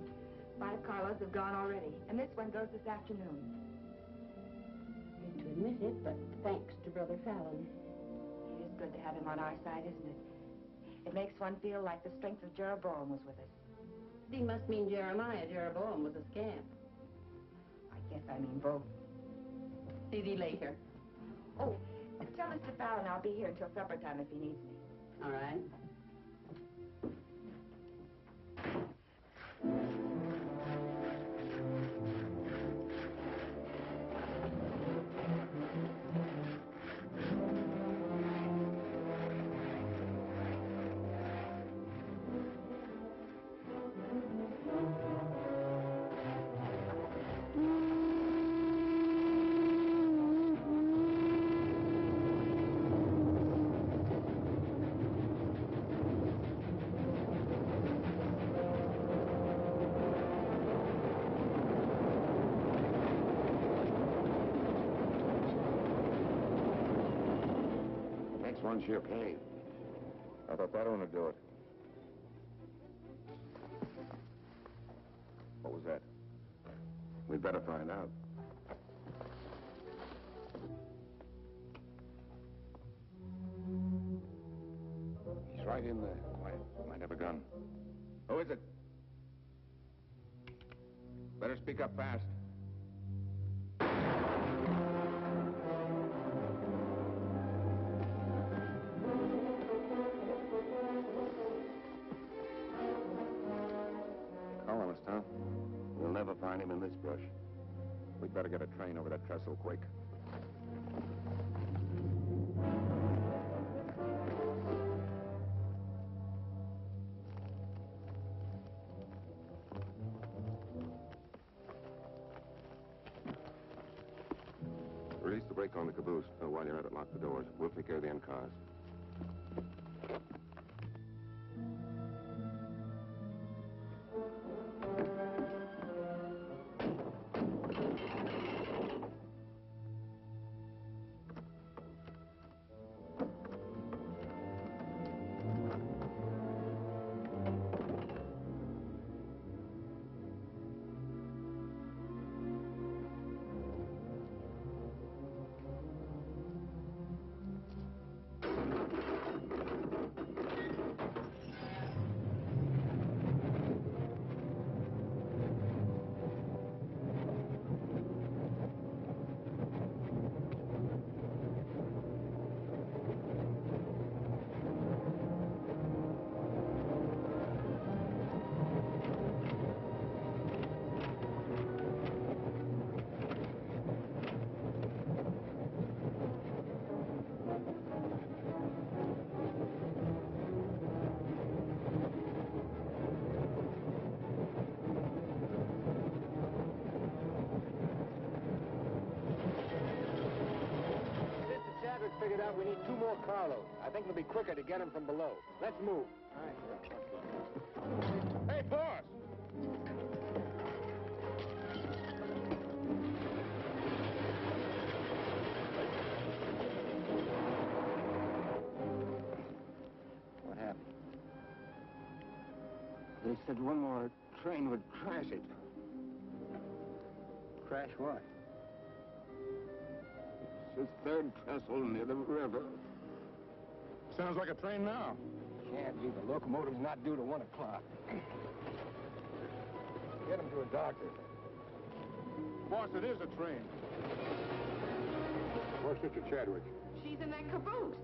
5 carloads have gone already, and this one goes this afternoon. Hate to admit it, but thanks to Brother Fallon. It is good to have him on our side, isn't it? It makes one feel like the strength of Jeroboam was with us. He must mean Jeremiah. Jeroboam was a scamp. I guess I mean both. See thee later. Oh, tell Mr. Fallon I'll be here until supper time if he needs me. All right. Next one's your cave. I thought that one would do it. What was that? We'd better find out. He's right in there. Might have a gun. Who is it? Better speak up fast. Colonist, huh? We'll never find him in this brush. We'd better get a train over that trestle quick. Release the brake on the caboose. While you're at it, lock the doors. We'll take care of the end cars. we need 2 more carloads. I think it'll be quicker to get them from below. Let's move. All right. Hey, boss! What happened? They said one more train would crash it. Crash what? It's the 3rd trestle near the river. Sounds like a train now. Can't be. The locomotive's not due to 1 o'clock. Get him to a doctor. Boss, it is a train. Where's Sister Chadwick? She's in that caboose.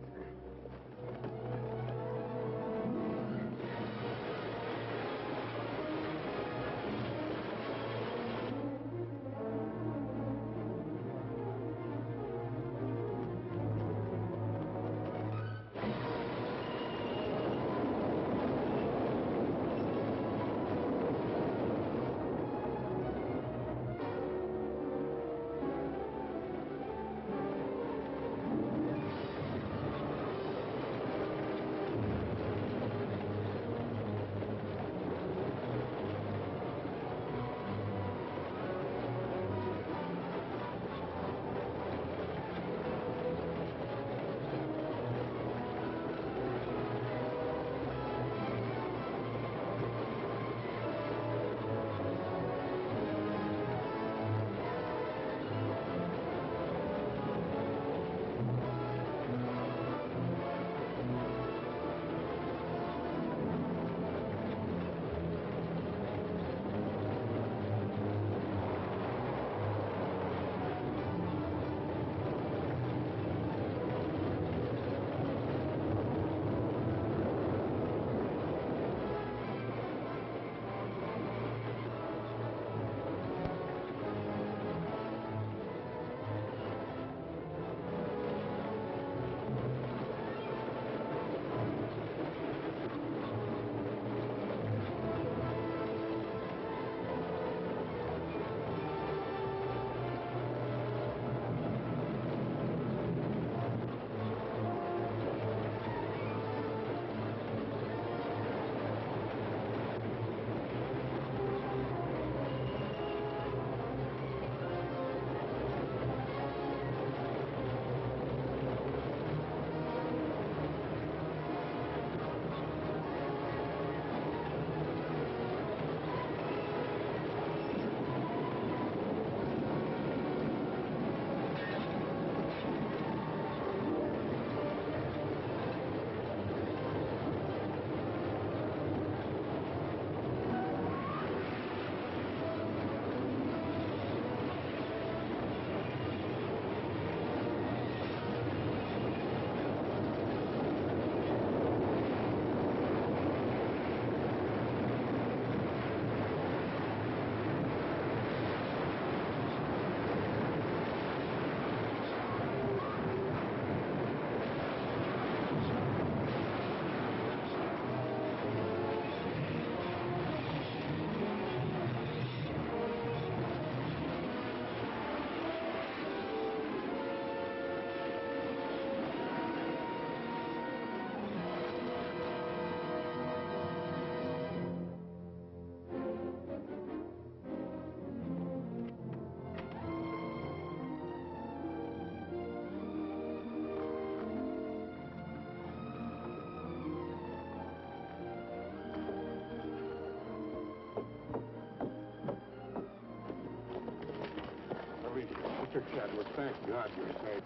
Mr. Chadwick, thank God you're safe.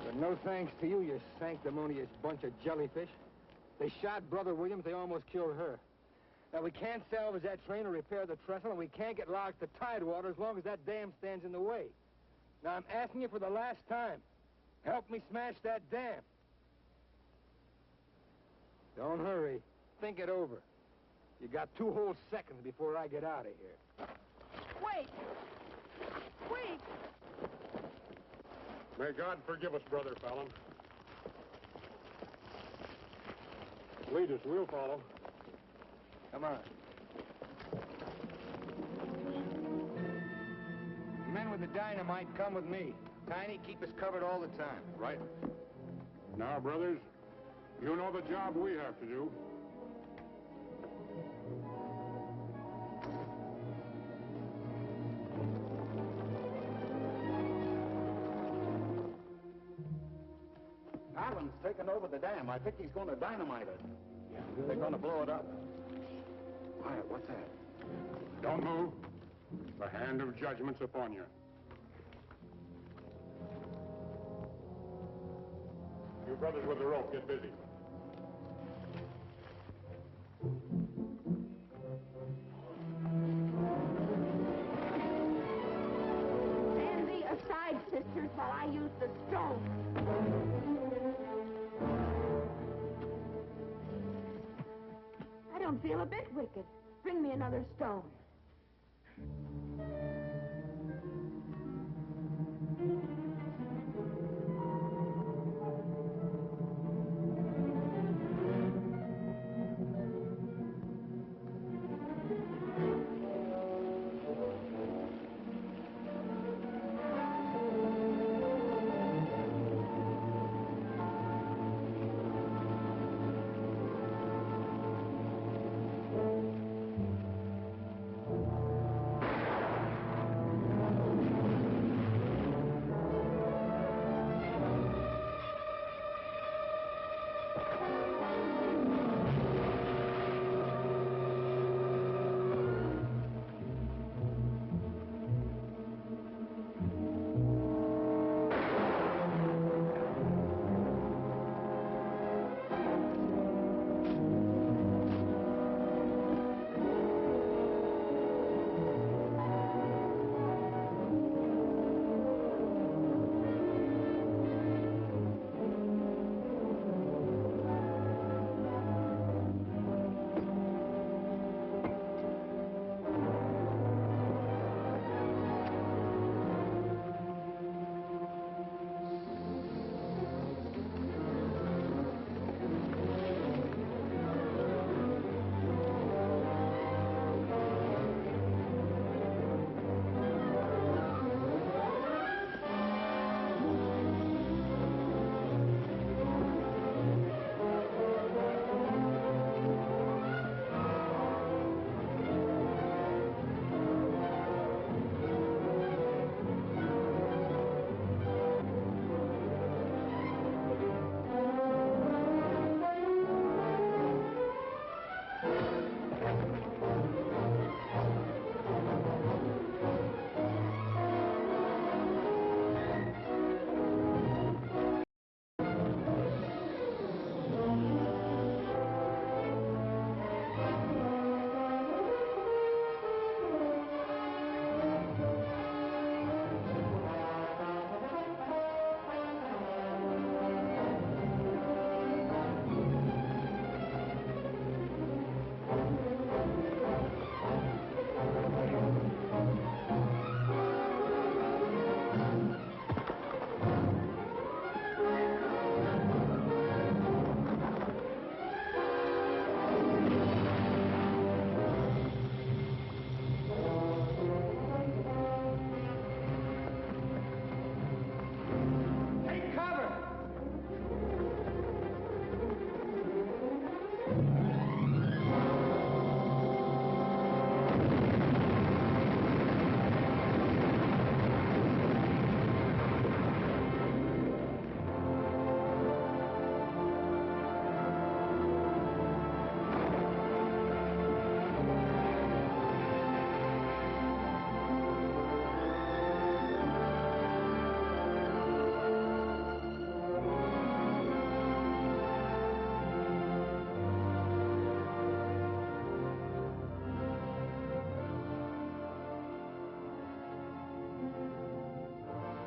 But no thanks to you, you sanctimonious bunch of jellyfish. They shot Brother Williams, they almost killed her. Now, we can't salvage that train or repair the trestle, and we can't get locked to Tidewater as long as that dam stands in the way. Now, I'm asking you for the last time. Help me smash that dam. Don't hurry. Think it over. You got 2 whole seconds before I get out of here. Wait! Wait! May God forgive us, Brother Fallon. Lead us, we'll follow. Come on. The men with the dynamite come with me. Tiny, keep us covered all the time. Right. Now, brothers, you know the job we have to do. Fallon's taken over the dam. I think he's going to dynamite it. They're going to blow it up. Quiet, what's that? Don't move. The hand of judgment's upon you. You brothers with the rope, get busy. Stand thee aside, sisters, while I use the stone. I don't feel a bit wicked. Bring me another stone.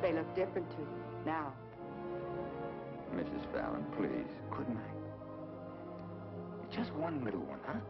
They look different to you now. Mrs. Fallon, please. Good night. Just one little one, huh?